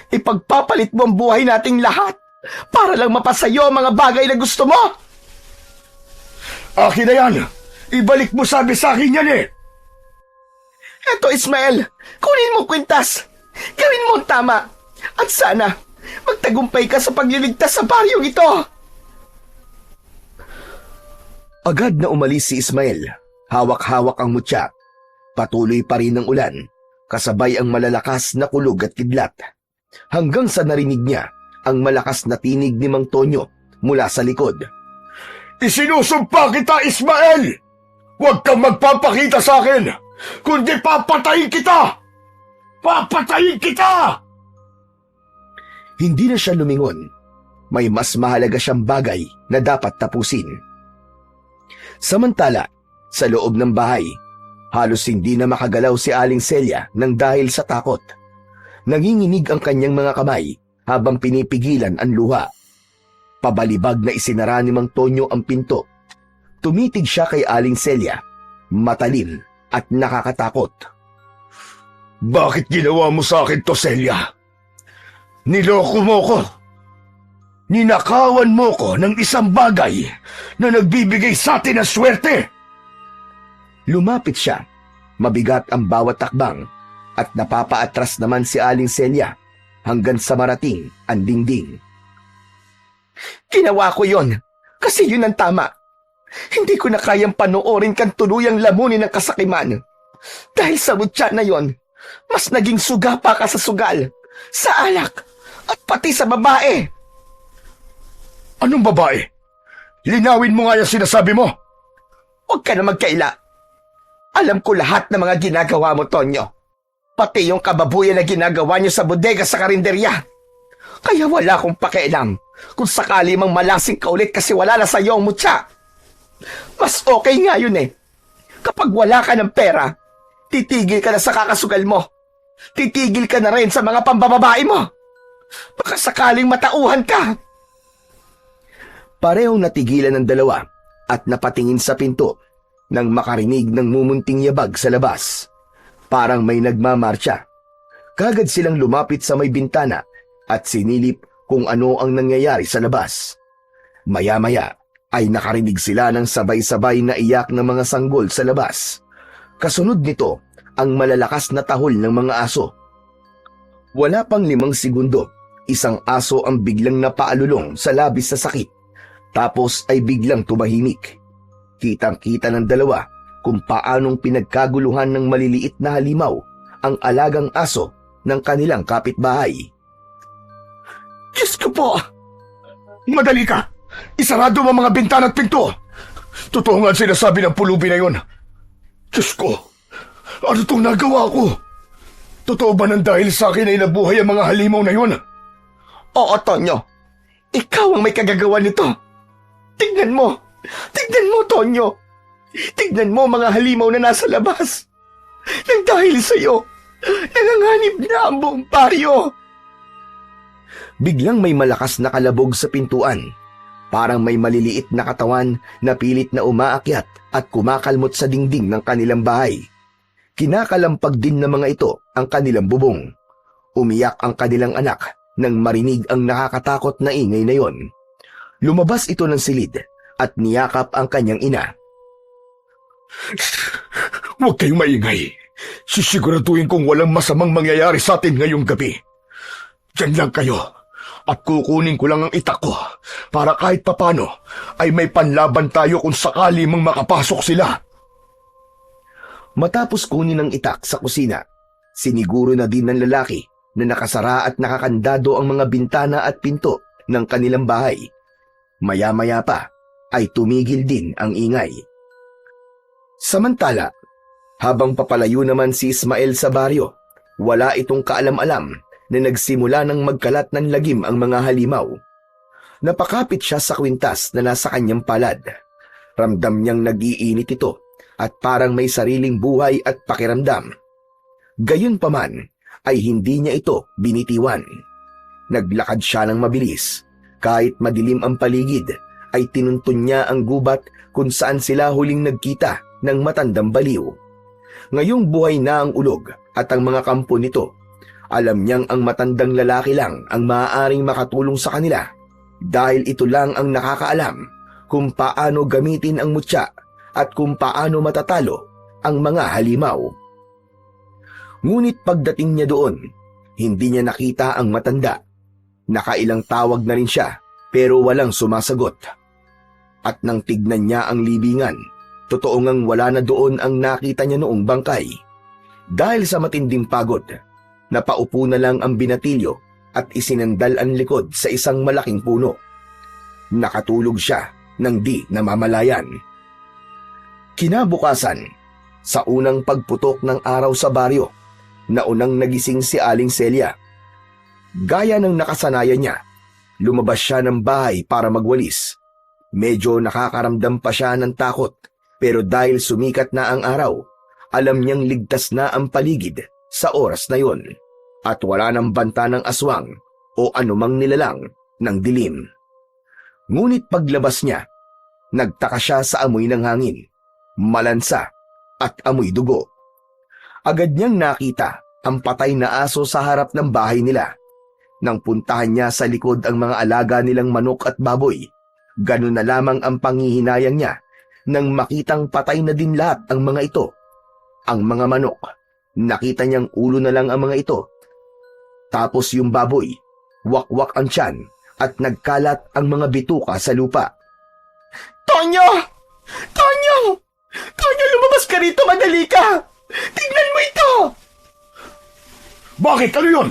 Ipagpapalit mo ang buhay nating lahat para lang mapasayo ang mga bagay na gusto mo. Akin na yan. Ibalik mo sabi sa akin yan eh. Eto, Ismael, kunin mo kwintas. Gawin mo ang tama. At sana, magtagumpay ka sa pagliligtas sa baryong ito. Agad na umalis si Ismael. Hawak-hawak ang mutya. Patuloy pa rin ang ulan, kasabay ang malalakas na kulog at kidlat. Hanggang sa narinig niya ang malakas na tinig ni Mang Tonyo mula sa likod. Isinusumpa kita, Ismael! Huwag kang magpapakita sa akin, kundi papatayin kita! Papatayin kita! Hindi na siya lumingon. May mas mahalaga siyang bagay na dapat tapusin. Samantala, sa loob ng bahay, halos hindi na makagalaw si Aling Celia nang dahil sa takot. Nanginginig ang kanyang mga kamay habang pinipigilan ang luha. Pabalibag na isinara ni Mang Tonyo ang pinto. Tumitig siya kay Aling Celia, matalim at nakakatakot. Bakit ginawa mo sa akin to, Celia? Niloko mo ko. Ninakawan mo ko ng isang bagay na nagbibigay sa atin ng swerte. Lumapit siya. Mabigat ang bawat takbang at napapaatras naman si Aling Celia hanggang sa marating ang dingding. Ginawa ko yon kasi yun ang tama. Hindi ko na kayang panoorin kang tuluyang lamunin ng kasakiman. Dahil sa mutya na yon, mas naging suga pa ka sa sugal, sa alak, at pati sa babae. Anong babae? Linawin mo nga yung sinasabi mo. Huwag ka na magkaila. Alam ko lahat ng mga ginagawa mo, Tonyo. Pati yung kababuyan na ginagawa niyo sa bodega sa karinderya. Kaya wala akong pakialam kung sakali mang malasing ka ulit kasi wala na sa'yo ang mutya. Mas okay nga yun eh. Kapag wala ka ng pera, titigil ka na sa kakasugal mo. Titigil ka na rin sa mga pambababae mo. Baka sakaling matauhan ka. Parehong natigilan ng dalawa at napatingin sa pinto nang makarinig ng mumunting yabag sa labas. Parang may nagmamarcha. Kagad silang lumapit sa may bintana at sinilip kung ano ang nangyayari sa labas. Maya-maya ay nakarinig sila ng sabay-sabay na iyak ng mga sanggol sa labas. Kasunod nito ang malalakas na tahol ng mga aso. Wala pang 5 segundo, isang aso ang biglang napaalulong sa labis na sakit. Tapos ay biglang tumahimik. Kitang-kita ng dalawa kung paanong pinagkaguluhan ng maliliit na halimaw ang alagang aso ng kanilang kapitbahay. Diyos ko po! Madali ka! Isarado mo mga bintana at pinto! Totoo nga sinasabi ng pulubi na yun. Diyos ko! Ano itong nagawa ko? Totoo ba nang dahil sa akin ay nabuhay ang mga halimaw na yun? Oo, Tonyo. Ikaw ang may kagagawa nito. Tignan mo! Tignan mo, Tonyo! Tignan mo mga halimaw na nasa labas! Nang dahil sa'yo, nanganganib na ang buong baryo! Biglang may malakas na kalabog sa pintuan. Parang may maliliit na katawan na pilit na umaakyat at kumakalmot sa dingding ng kanilang bahay. Kinakalampag din ng mga ito ang kanilang bubong. Umiyak ang kanilang anak nang marinig ang nakakatakot na ingay na yon. Lumabas ito ng silid at niyakap ang kanyang ina. Huwag kayong maingay. Sisiguraduhin kong walang masamang mangyayari sa atin ngayong gabi. Diyan lang kayo at kukunin ko lang ang itak ko para kahit papano ay may panlaban tayo kung sakali mang makapasok sila. Matapos kunin ang itak sa kusina, siniguro na din ng lalaki na nakasara at nakakandado ang mga bintana at pinto ng kanilang bahay. Maya-maya pa ay tumigil din ang ingay. Samantala, Habang papalayo naman si Ismael sa baryo, wala itong kaalam-alam na nagsimula ng magkalat ng lagim ang mga halimaw. Napakapit siya sa kwintas na nasa kanyang palad. Ramdam niyang nag-iinit ito at parang may sariling buhay at pakiramdam. Gayunpaman ay hindi niya ito binitiwan. Naglakad siya ng mabilis. Kahit madilim ang paligid, ay tinuntun niya ang gubat kung saan sila huling nagkita ng matandang baliw. Ngayong buhay na ang ulog at ang mga kampo nito, alam niyang ang matandang lalaki lang ang maaaring makatulong sa kanila dahil ito lang ang nakakaalam kung paano gamitin ang mutya at kung paano matatalo ang mga halimaw. Ngunit pagdating niya doon, hindi niya nakita ang matanda. Nakailang tawag na rin siya pero walang sumasagot. At nang tignan niya ang libingan, totoo ngang wala na doon ang nakita niya noong bangkay. Dahil sa matinding pagod, napaupo na lang ang binatilyo at isinandal ang likod sa isang malaking puno. Nakatulog siya nang di namamalayan. Kinabukasan, sa unang pagputok ng araw sa baryo, naunang nagising si Aling Celia. Gaya ng nakasanayan niya, lumabas siya ng bahay para magwalis. Medyo nakakaramdam pa siya ng takot, pero dahil sumikat na ang araw, alam niyang ligtas na ang paligid sa oras na yon at wala nang banta ng aswang o anumang nilalang ng dilim. Ngunit paglabas niya, nagtaka siya sa amoy ng hangin, malansa at amoy dugo. Agad niyang nakita ang patay na aso sa harap ng bahay nila. Nang puntahan niya sa likod ang mga alaga nilang manok at baboy, ganun na lamang ang panghihinayang niya nang makitang patay na din lahat ang mga ito. Ang mga manok, nakita niyang ulo na lang ang mga ito. Tapos yung baboy, wakwak ang tiyan at nagkalat ang mga bituka sa lupa. Tonyo! Tonyo! Tonyo, lumabas ka rito, madali ka! Tingnan mo ito! Bakit? Ano yun?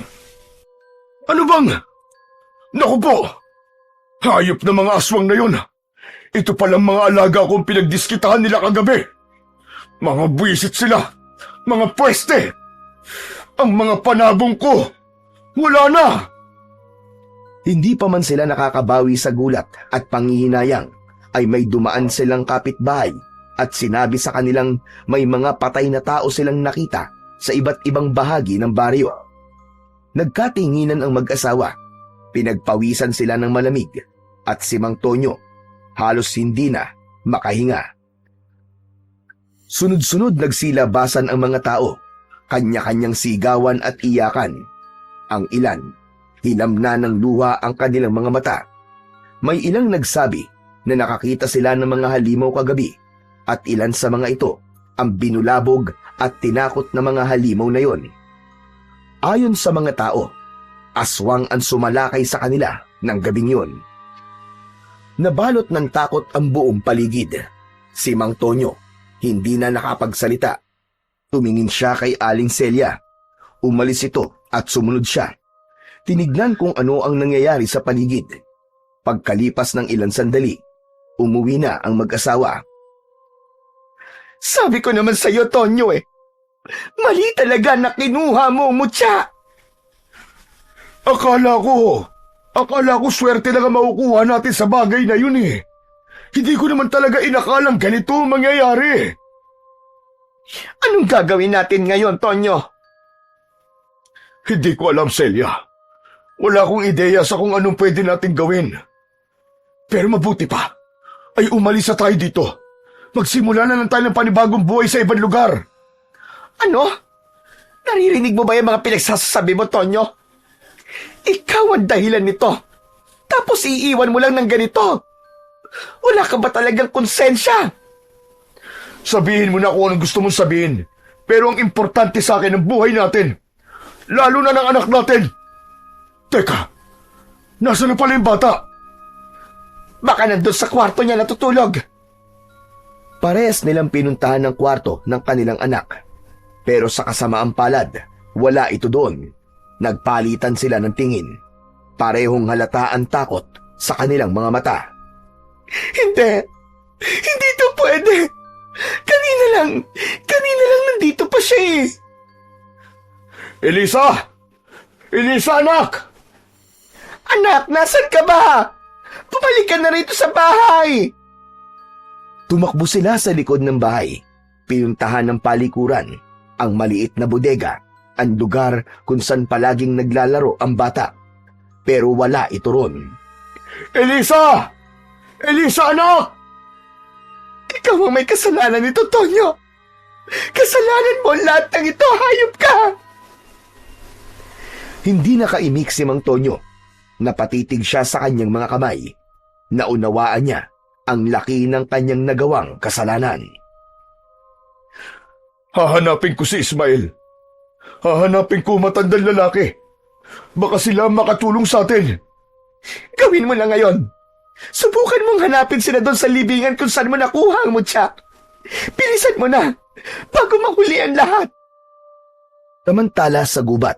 Ano bang? Naku po! Hayop na mga aswang na yun. Ito palang mga alaga kong pinagdiskitahan nila kagabi. Mga buwisit sila. Mga pweste. Ang mga panabong ko. Wala na. Hindi pa man sila nakakabawi sa gulat at panghihinayang, ay may dumaan silang kapitbahay at sinabi sa kanilang may mga patay na tao silang nakita sa iba't ibang bahagi ng baryo. Nagkatinginan ang mag-asawa. Pinagpawisan sila ng malamig at si Mang Tonyo halos hindi na makahinga. Sunod-sunod nagsilabasan ang mga tao, kanya-kanyang sigawan at iyakan. Ang ilan, hinamna ng luha ang kanilang mga mata. May ilang nagsabi na nakakita sila ng mga halimaw kagabi at ilan sa mga ito ang binulabog at tinakot na mga halimaw na yon. Ayon sa mga tao, aswang ang sumalakay sa kanila ng gabing yon. Nabalot ng takot ang buong paligid. Si Mang Tonyo hindi na nakapagsalita. Tumingin siya kay Aling Celia. Umalis ito at sumunod siya. Tinignan kung ano ang nangyayari sa paligid. Pagkalipas ng ilang sandali, umuwi na ang mag-asawa. Sabi ko naman sa iyo, Tonyo mali talaga na kinuha mo, mutya. Akala ko swerte lang ang makukuha natin sa bagay na yun eh. Hindi ko naman talaga inakalang ganito ang mangyayari. Anong gagawin natin ngayon, Tonyo? Hindi ko alam, Celia. Wala akong ideya sa kung anong pwede nating gawin. Pero mabuti pa, ay umalis na tayo dito. Magsimula na lang tayo ng panibagong buhay sa ibang lugar. Ano? Naririnig mo ba yung mga pinagsasabi mo, Tonyo? Ikaw ang dahilan nito. Tapos iiwan mo lang ng ganito. Wala ka ba talagang konsensya? Sabihin mo na kung anong gusto mong sabihin. Pero ang importante sa akin ang buhay natin. Lalo na ng anak natin. Teka, nasaan na pala yung bata? Baka nandun sa kwarto niya natutulog. Parehas nilang pinuntahan ng kwarto ng kanilang anak. Pero sa kasamaang palad, wala ito doon. Nagpalitan sila ng tingin. Parehong halata ang takot sa kanilang mga mata. Hindi ito pwede. Kanina lang nandito pa siya eh. Elisa! Elisa, anak! Anak, nasan ka ba? Bumalik ka na rito sa bahay. Tumakbo sila sa likod ng bahay. Pinuntahan ng palikuran ang maliit na bodega, ang lugar kung saan palaging naglalaro ang bata. Pero wala ito ron. Elisa! Elisa, anak! Ikaw ang may kasalanan nito, Tonyo. Kasalanan mo lahat ng ito, hayop ka. Hindi nakaimik si Mang Tonyo. Napatitig siya sa kanyang mga kamay. Naunawaan niya ang laki ng kanyang nagawang kasalanan. Hahanapin ko si Ismael. Hahanapin ko matandang lalaki. Baka sila makatulong sa atin. Gawin mo na ngayon. Subukan mong hanapin sila doon sa libingan kung saan mo nakuha ang mutya. Bilisan mo na, bago mahuli ang lahat. Samantala sa gubat,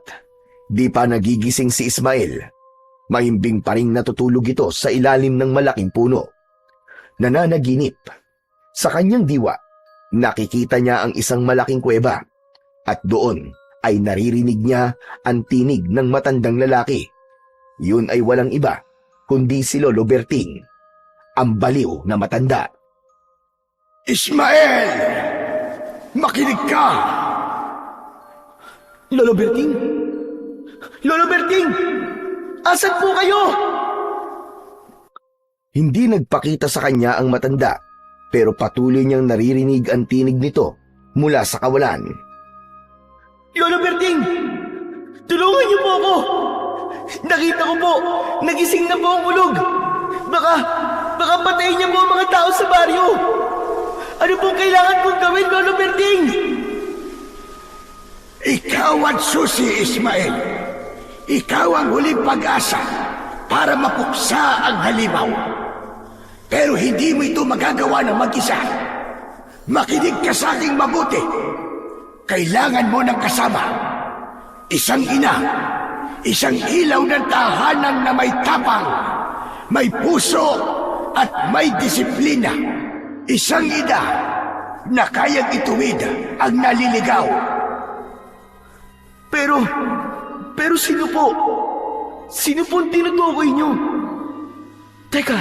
di pa nagigising si Ismael. Mahimbing pa ring natutulog ito sa ilalim ng malaking puno. Nananaginip. Sa kanyang diwa, nakikita niya ang isang malaking kuweba. At doon ay naririnig niya ang tinig ng matandang lalaki. Yun ay walang iba, kundi si Lolo Berting, ang baliw na matanda. Ismael! Makinig ka! Lolo Berting? Lolo Berting! Asan po kayo? Hindi nagpakita sa kanya ang matanda, pero patuloy niyang naririnig ang tinig nito mula sa kawalan. Lolo Berting! Tulungan niyo po ako! Nakita ko po, nagising na po ang ulog. Baka patayin niya po ang mga tao sa baryo. Ano pong kailangan kong gawin, Lolo Berting? Ikaw ang susi, Ismael. Ikaw ang huling pag-asa para mapuksa ang halimaw. Pero hindi mo ito magagawa ng mag-isa. Makinig ka sa aking mabuti. Kailangan mo ng kasama. Isang ina, isang ilaw ng tahanan na may tapang, may puso at may disiplina. Isang ina na kayang ituwid ang naliligaw. Pero sino po? Sino po ang tinutukoy niyo? Teka,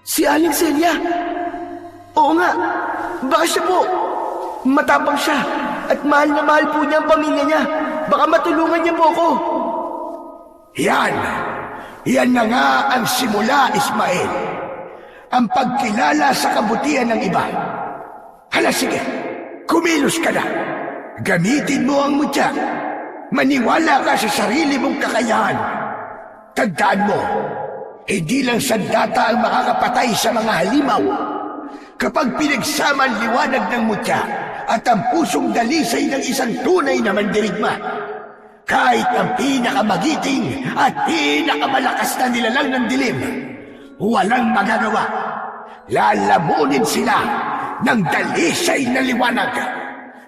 si Aling Celia? Oo nga, baka siya po. Matapang siya at mahal na mahal po niya ang pamilya niya. Baka matulungan niya po ako. Yan na nga ang simula, Ismael. Ang pagkilala sa kabutihan ng iba. Hala, sige, kumilos ka na. Gamitin mo ang mutya. Maniwala ka sa sarili mong kakayahan. Tandaan mo, hindi lang sandata ang makakapatay sa mga halimaw. Kapag pinagsama ang liwanag ng mutya at ang pusong dalisay ng isang tunay na mandirigma, kahit ang pinakamagiting at pinakamalakas na nilalang ng dilim, walang magagawa. Lalamunin sila ng dalisay na liwanag.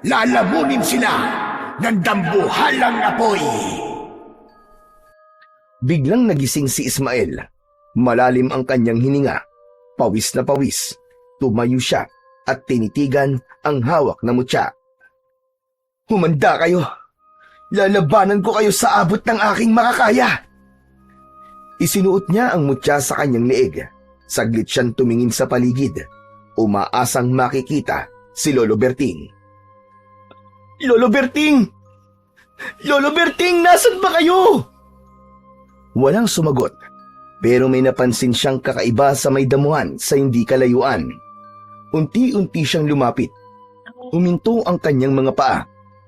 Lalamunin sila ng dambuhalang apoy. Biglang nagising si Ismael. Malalim ang kanyang hininga. Pawis na pawis. Tumayo siya at tinitigan ang hawak na mutya. Humanda kayo. Lalabanan ko kayo sa abot ng aking makakaya. Isinuot niya ang mutya sa kanyang leeg. Saglit siyang tumingin sa paligid. Umaasang makikita si Lolo Berting. Lolo Berting! Lolo Berting, nasan ba kayo? Walang sumagot, pero may napansin siyang kakaiba sa may damuhan sa hindi kalayuan. Unti-unti siyang lumapit. Huminto ang kanyang mga paa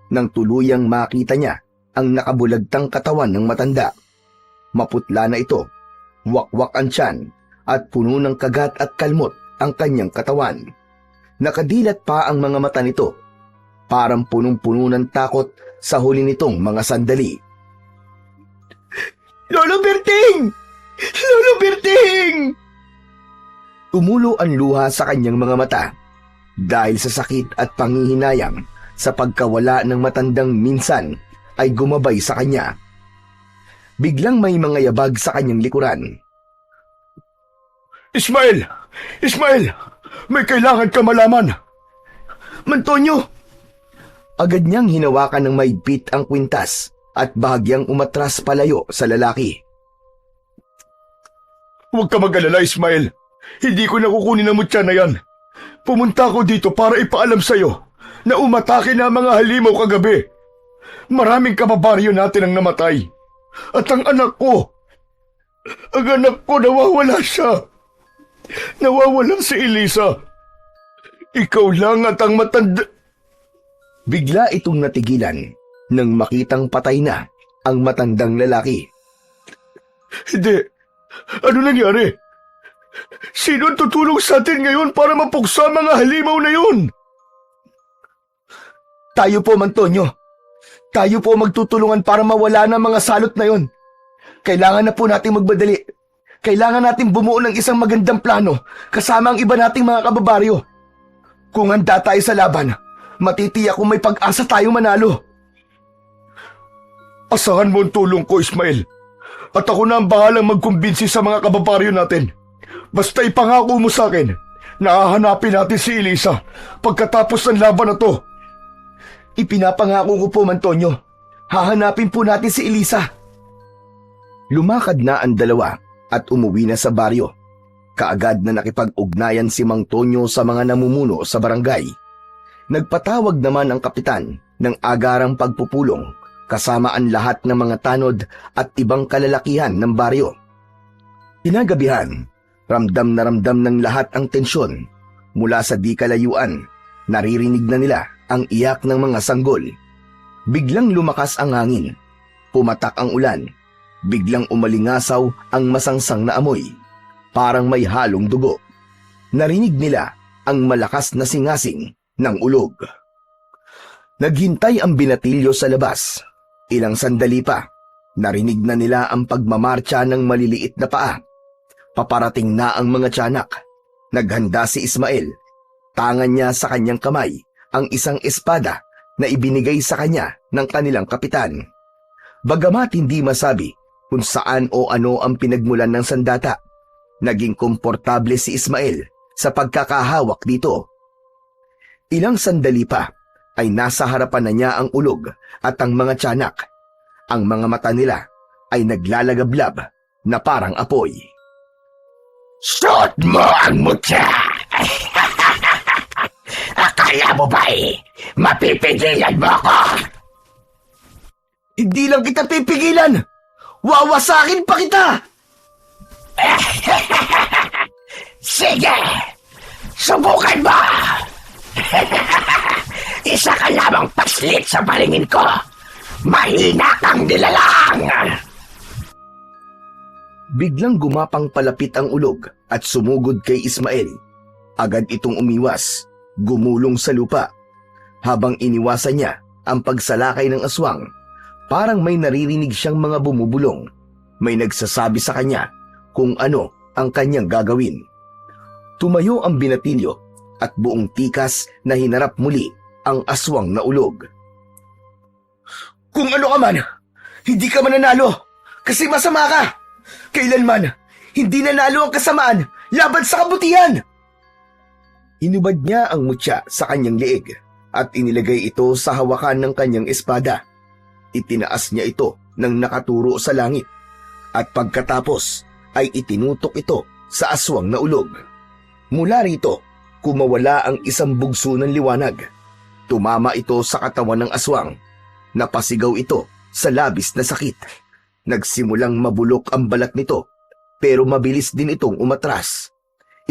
nang tuluyang makita niya ang nakabulagtang katawan ng matanda. Maputla na ito, wakwak ang tiyan at puno ng kagat at kalmot ang kanyang katawan. Nakadilat pa ang mga mata nito. Parang punong-puno ng takot sa huli nitong mga sandali. Lolo Berting! Lolo Berting! Tumulo ang luha sa kanyang mga mata dahil sa sakit at panghihinayang sa pagkawala ng matandang minsan ay gumabay sa kanya. Biglang may mga yabag sa kanyang likuran. Ismael! Ismael! May kailangan ka malaman. Mantonyo! Agad niyang hinawakan ng mahigpit ang kwintas at bahagyang umatras palayo sa lalaki. Huwag ka mag-alala, Ismael. Hindi ko nakukunin ang mutya na yan. Pumunta ako dito para ipaalam sa'yo na umatake na ang mga halimaw kagabi. Maraming kababaryo natin ang namatay. At ang anak ko nawawala siya. Nawawala si Elisa. Ikaw lang at ang matanda... Bigla itong natigilan nang makitang patay na ang matandang lalaki. Hindi. Ano nangyari? Sino ang tutulong sa atin ngayon para mapuksa ang mga halimaw na yun? Tayo po, Mantonyo. Tayo po magtutulungan para mawala na mga salot na yon. Kailangan na po nating magbadali. Kailangan nating bumuo ng isang magandang plano kasama ang iba nating mga kababaryo. Kung handa tayo sa laban, matitiyak kung may pag-asa tayo manalo. Asahan mo ang tulong ko, Ismael. At ako na ang bahalang magkumbinsi sa mga kababaryo natin. Basta ipangako mo sa akin na hahanapin natin si Elisa pagkatapos ng laban na to. Ipinapangako ko po, Mantonyo. Hahanapin po natin si Elisa. Lumakad na ang dalawa at umuwi na sa baryo. Kaagad na nakipag-ugnayan si Mang Tonyo sa mga namumuno sa barangay. Nagpatawag naman ang kapitan ng agarang pagpupulong kasama ang lahat ng mga tanod at ibang kalalakihan ng baryo. Kinagabihan, ramdam na ramdam ng lahat ang tensyon. Mula sa di kalayuan, naririnig na nila ang iyak ng mga sanggol. Biglang lumakas ang hangin. Pumatak ang ulan. Biglang umalingasaw ang masangsang na amoy. Parang may halong dugo. Narinig nila ang malakas na singasing ng ulog. Naghintay ang binatilyo sa labas. Ilang sandali pa, narinig na nila ang pagmamarcha ng maliliit na paa. Paparating na ang mga tiyanak. Naghanda si Ismael. Tangan niya sa kanyang kamay ang isang espada na ibinigay sa kanya ng kanilang kapitan. Bagamat hindi masabi kung saan o ano ang pinagmulan ng sandata, naging komportable si Ismael sa pagkakahawak dito. Ilang sandali pa ay nasa harapan na niya ang ulog at ang mga tiyanak. Ang mga mata nila ay naglalagablab na parang apoy. Suot mo ang mutya! Akala mo ba mapipigilan mo ako? Hindi lang kita pipigilan! Wawasakin pa kita! Sige! Subukan mo! Isa ka lamang paslit sa palingin ko. Mahina kang nilalang! Biglang gumapang palapit ang ulog at sumugod kay Ismael. Agad itong umiwas, gumulong sa lupa. Habang iniwasan niya ang pagsalakay ng aswang, parang may naririnig siyang mga bumubulong. May nagsasabi sa kanya kung ano ang kanyang gagawin. Tumayo ang binatilyo at buong tikas na hinarap muli ang aswang na ulog. Kung ano ka man, hindi ka mananalo kasi masama ka. Kailanman, hindi nanalo ang kasamaan laban sa kabutihan. Inubad niya ang mutya sa kanyang leeg at inilagay ito sa hawakan ng kanyang espada. Itinaas niya ito ng nakaturo sa langit at pagkatapos ay itinutok ito sa aswang na ulog. Mula rito, kumawala ang isang bugso ng liwanag. Tumama ito sa katawan ng aswang. Napasigaw ito sa labis na sakit. Nagsimulang mabulok ang balat nito, pero mabilis din itong umatras.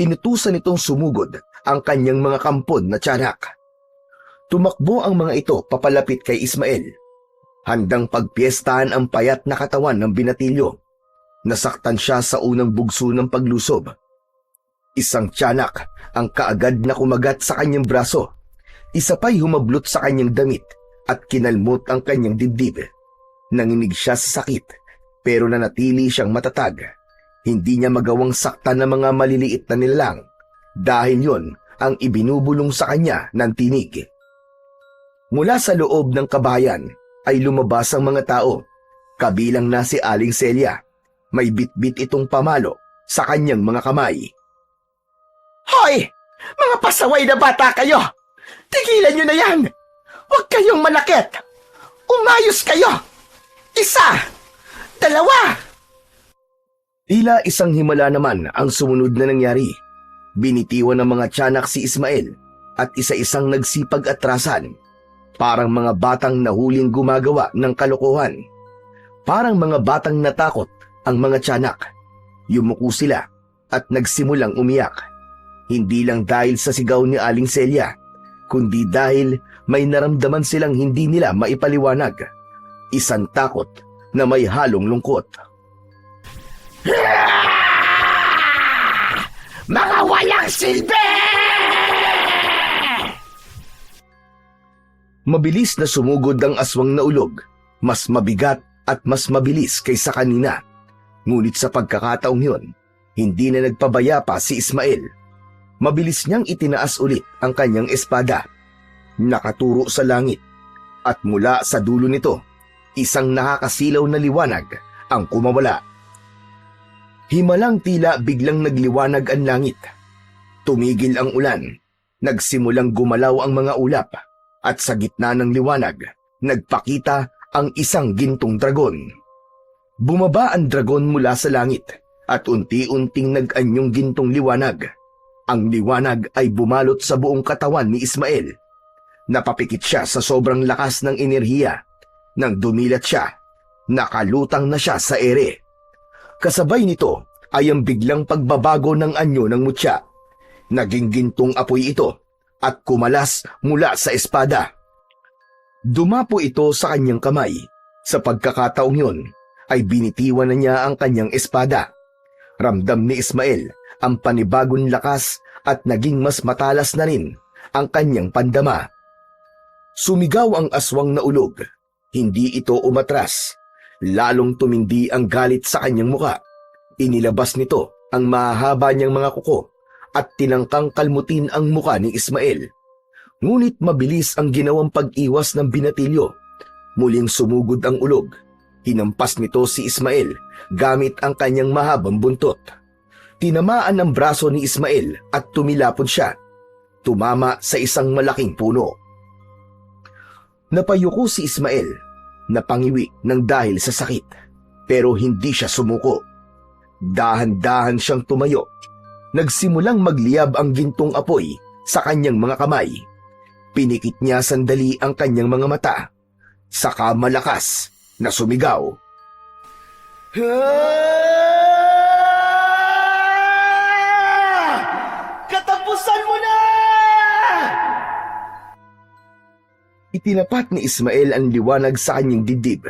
Inutusan itong sumugod ang kanyang mga kampon na tiyanak. Tumakbo ang mga ito papalapit kay Ismael. Handang pagpiestahan ang payat na katawan ng binatilyo. Nasaktan siya sa unang bugso ng paglusob. Isang tiyanak ang kaagad na kumagat sa kanyang braso. Isa pa'y humablot sa kanyang damit at kinalmot ang kanyang dibdib. Nanginig siya sa sakit, pero nanatili siyang matatag. Hindi niya magawang saktan ng mga maliliit na nilalang dahil yon ang ibinubulong sa kanya ng tinig. Mula sa loob ng kabayan ay lumabas ang mga tao, kabilang na si Aling Celia. May bitbit itong pamalo sa kanyang mga kamay. Hoy! Mga pasaway na bata kayo! Tigilan nyo na yan! Huwag kayong manakit! Umayos kayo! Isa! Dalawa! Tila isang himala naman ang sumunod na nangyari. Binitiwan ng mga tiyanak si Ismael at isa-isang nagsipag-atrasan. Parang mga batang nahuling gumagawa ng kalokohan. Parang mga batang natakot ang mga tiyanak. Yumuko sila at nagsimulang umiyak. Hindi lang dahil sa sigaw ni Aling Celia, kundi dahil may naramdaman silang hindi nila maipaliwanag. Isang takot na may halong lungkot. Mga walang silbi! Mabilis na sumugod ang aswang na ulog, mas mabigat at mas mabilis kaysa kanina. Ngunit sa pagkakataong yun, hindi na nagpabaya pa si Ismael. Mabilis niyang itinaas ulit ang kanyang espada. Nakaturo sa langit at mula sa dulo nito, isang nakakasilaw na liwanag ang kumawala. Himalang tila biglang nagliwanag ang langit. Tumigil ang ulan, nagsimulang gumalaw ang mga ulap, at sa gitna ng liwanag, nagpakita ang isang gintong dragon. Bumaba ang dragon mula sa langit at unti-unting nag-anyong gintong liwanag. Ang liwanag ay bumalot sa buong katawan ni Ismael. Napapikit siya sa sobrang lakas ng enerhiya. Nang dumilat siya, nakalutang na siya sa ere. Kasabay nito ay ang biglang pagbabago ng anyo ng mutya. Naging gintong apoy ito at kumalas mula sa espada. Dumapo ito sa kanyang kamay. Sa pagkakataong yun, ay binitiwan na niya ang kanyang espada. Ramdam ni Ismael ang panibagong lakas at naging mas matalas na rin ang kanyang pandama. Sumigaw ang aswang na ulog. Hindi ito umatras. Lalong tumindi ang galit sa kanyang muka. Inilabas nito ang mahahaba niyang mga kuko at tinangkang kalmutin ang muka ni Ismael. Ngunit mabilis ang ginawang pag-iwas ng binatilyo. Muling sumugod ang ulog. Hinampas nito si Ismael gamit ang kanyang mahabang buntot. Tinamaan ang braso ni Ismael at tumilapon siya. Tumama sa isang malaking puno. Napayuko si Ismael, napangiwi ng dahil sa sakit, pero hindi siya sumuko. Dahan-dahan siyang tumayo. Nagsimulang magliyab ang gintong apoy sa kanyang mga kamay. Pinikit niya sandali ang kanyang mga mata. Saka malakas na sumigaw. Katapusan mo na! Itinapat ni Ismael ang liwanag sa kanyang dibdib.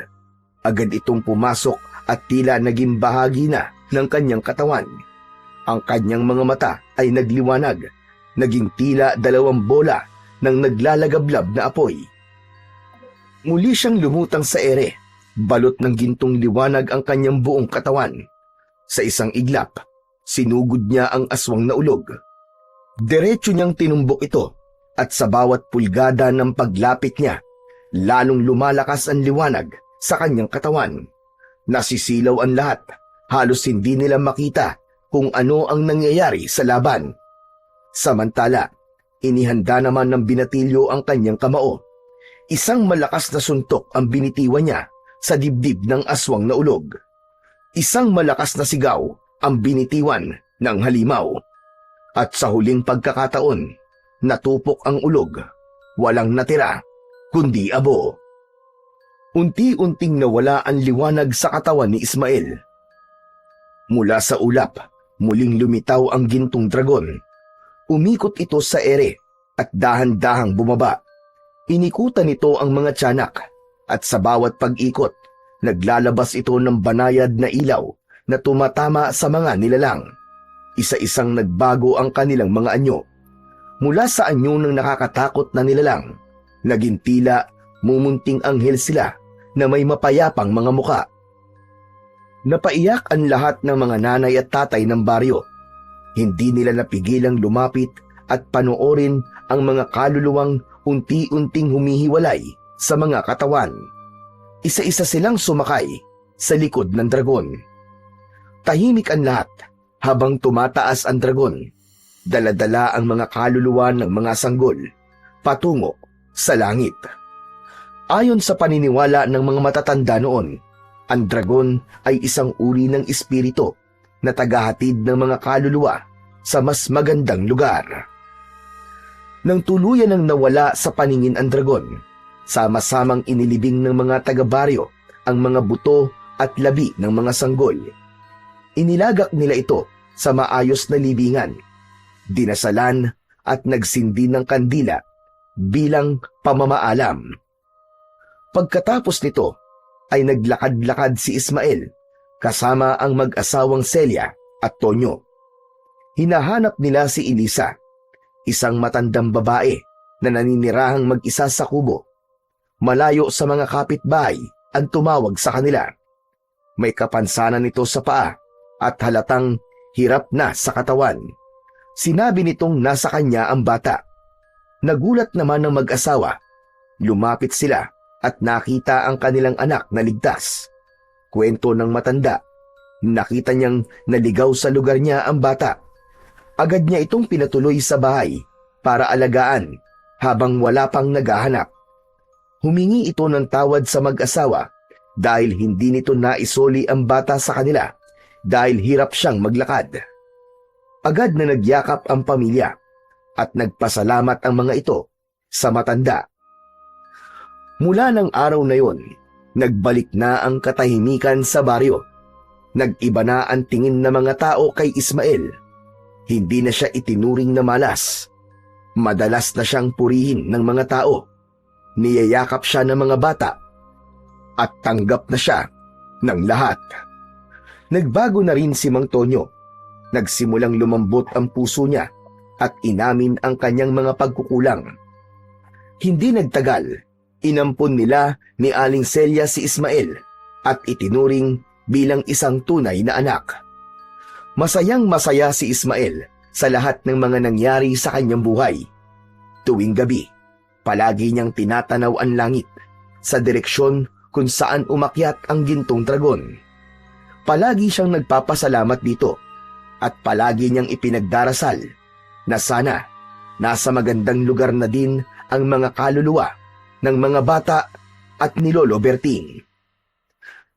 Agad itong pumasok at tila naging bahagi na ng kanyang katawan. Ang kanyang mga mata ay nagliwanag, naging tila 2 bola ng naglalagablab na apoy. Muli siyang lumutang sa ere, balot ng gintong liwanag ang kanyang buong katawan. Sa isang iglap, sinugod niya ang aswang na ulog. Diretso niyang tinumbok ito at sa bawat pulgada ng paglapit niya, lalong lumalakas ang liwanag sa kanyang katawan. Nasisilaw ang lahat, halos hindi nila makita kung ano ang nangyayari sa laban. Samantala, inihanda naman ng binatilyo ang kanyang kamao. Isang malakas na suntok ang binitiwan niya sa dibdib ng aswang na ulog. Isang malakas na sigaw ang binitiwan ng halimaw. At sa huling pagkakataon, natupok ang ulog. Walang natira, kundi abo. Unti-unting nawala ang liwanag sa katawan ni Ismael. Mula sa ulap, muling lumitaw ang gintong dragon. Umikot ito sa ere at dahan-dahang bumaba. Inikutan nito ang mga tiyanak at sa bawat pag-ikot, naglalabas ito ng banayad na ilaw na tumatama sa mga nilalang. Isa-isang nagbago ang kanilang mga anyo. Mula sa anyo ng nakakatakot na nilalang, naging tila mumunting anghel sila na may mapayapang mga muka. Napaiyak ang lahat ng mga nanay at tatay ng baryo. Hindi nila napigilang lumapit at panoorin ang mga kaluluwang unti-unting humihiwalay sa mga katawan. Isa-isa silang sumakay sa likod ng dragon. Tahimik ang lahat habang tumataas ang dragon. Dala-dala ang mga kaluluwa ng mga sanggol. patungo sa langit. Ayon sa paniniwala ng mga matatanda noon, ang dragon ay isang uri ng espiritu na tagahatid ng mga kaluluwa sa mas magandang lugar. Nang tuluyan ng nawala sa paningin ang dragon, sama-samang inilibing ng mga taga-baryo ang mga buto at labi ng mga sanggol. Inilagak nila ito sa maayos na libingan, dinasalan at nagsindi ng kandila bilang pamamaalam. Pagkatapos nito ay naglakad-lakad si Ismael kasama ang mag-asawang Celia at Tonyo. Hinahanap nila si Elisa, isang matandang babae na naninirahang mag-isa sa kubo. Malayo sa mga kapitbahay ang tumawag sa kanila. May kapansanan nito sa paa at halatang hirap na sa katawan. Sinabi nitong nasa kanya ang bata. Nagulat naman ng mag-asawa. Lumapit sila at nakita ang kanilang anak na ligtas. Kwento ng matanda, nakita niyang naligaw sa lugar niya ang bata. Agad niya itong pinatuloy sa bahay para alagaan habang wala pang naghahanap. Humingi ito ng tawad sa mag-asawa dahil hindi nito naisoli ang bata sa kanila dahil hirap siyang maglakad. Agad na nagyakap ang pamilya at nagpasalamat ang mga ito sa matanda. Mula ng araw na yon, nagbalik na ang katahimikan sa baryo. Nag-iba na ang tingin ng mga tao kay Ismael. Hindi na siya itinuring na malas. Madalas na siyang purihin ng mga tao. Niyayakap siya ng mga bata at tanggap na siya ng lahat. Nagbago na rin si Mang Tonyo. Nagsimulang lumambot ang puso niya at inamin ang kanyang mga pagkukulang. Hindi nagtagal, inampun nila ni Aling Celia si Ismael at itinuring bilang isang tunay na anak. Masayang masaya si Ismael sa lahat ng mga nangyari sa kanyang buhay. Tuwing gabi, palagi niyang tinatanaw ang langit sa direksyon kung saan umakyat ang gintong dragon. Palagi siyang nagpapasalamat dito at palagi niyang ipinagdarasal na sana nasa magandang lugar na din ang mga kaluluwa ng mga bata at ni Lolo Berting.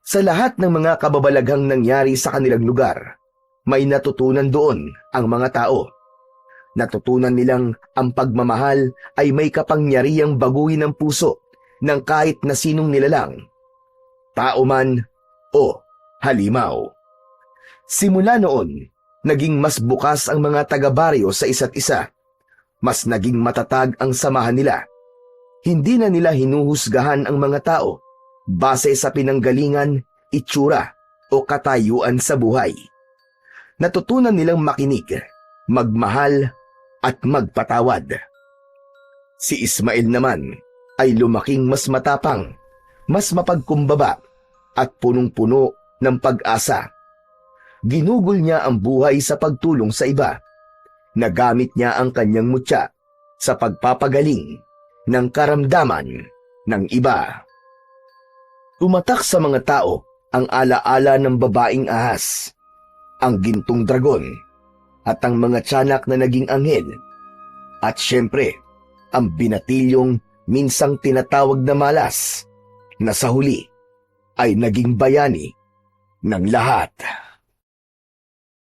Sa lahat ng mga kababalaghang nangyari sa kanilang lugar, may natutunan doon ang mga tao. Natutunan nilang ang pagmamahal ay may kapangyarihang baguhin ang puso ng kahit na sinong nilalang, tao man o halimaw. Simula noon, naging mas bukas ang mga taga-baryo sa isa't isa. Mas naging matatag ang samahan nila. Hindi na nila hinuhusgahan ang mga tao base sa pinanggalingan, itsura o katayuan sa buhay. Natutunan nilang makinig, magmahal at magpatawad. Si Ismael naman ay lumaking mas matapang, mas mapagkumbaba at punong-puno ng pag-asa. Ginugol niya ang buhay sa pagtulong sa iba. Nagamit niya ang kanyang mutya sa pagpapagaling ng karamdaman ng iba. Tumatak sa mga tao ang alaala ng babaeng ahas, ang gintong dragon, at ang mga tiyanak na naging anghel, at syempre, ang binatilyong minsang tinatawag na malas, na sa huli ay naging bayani ng lahat.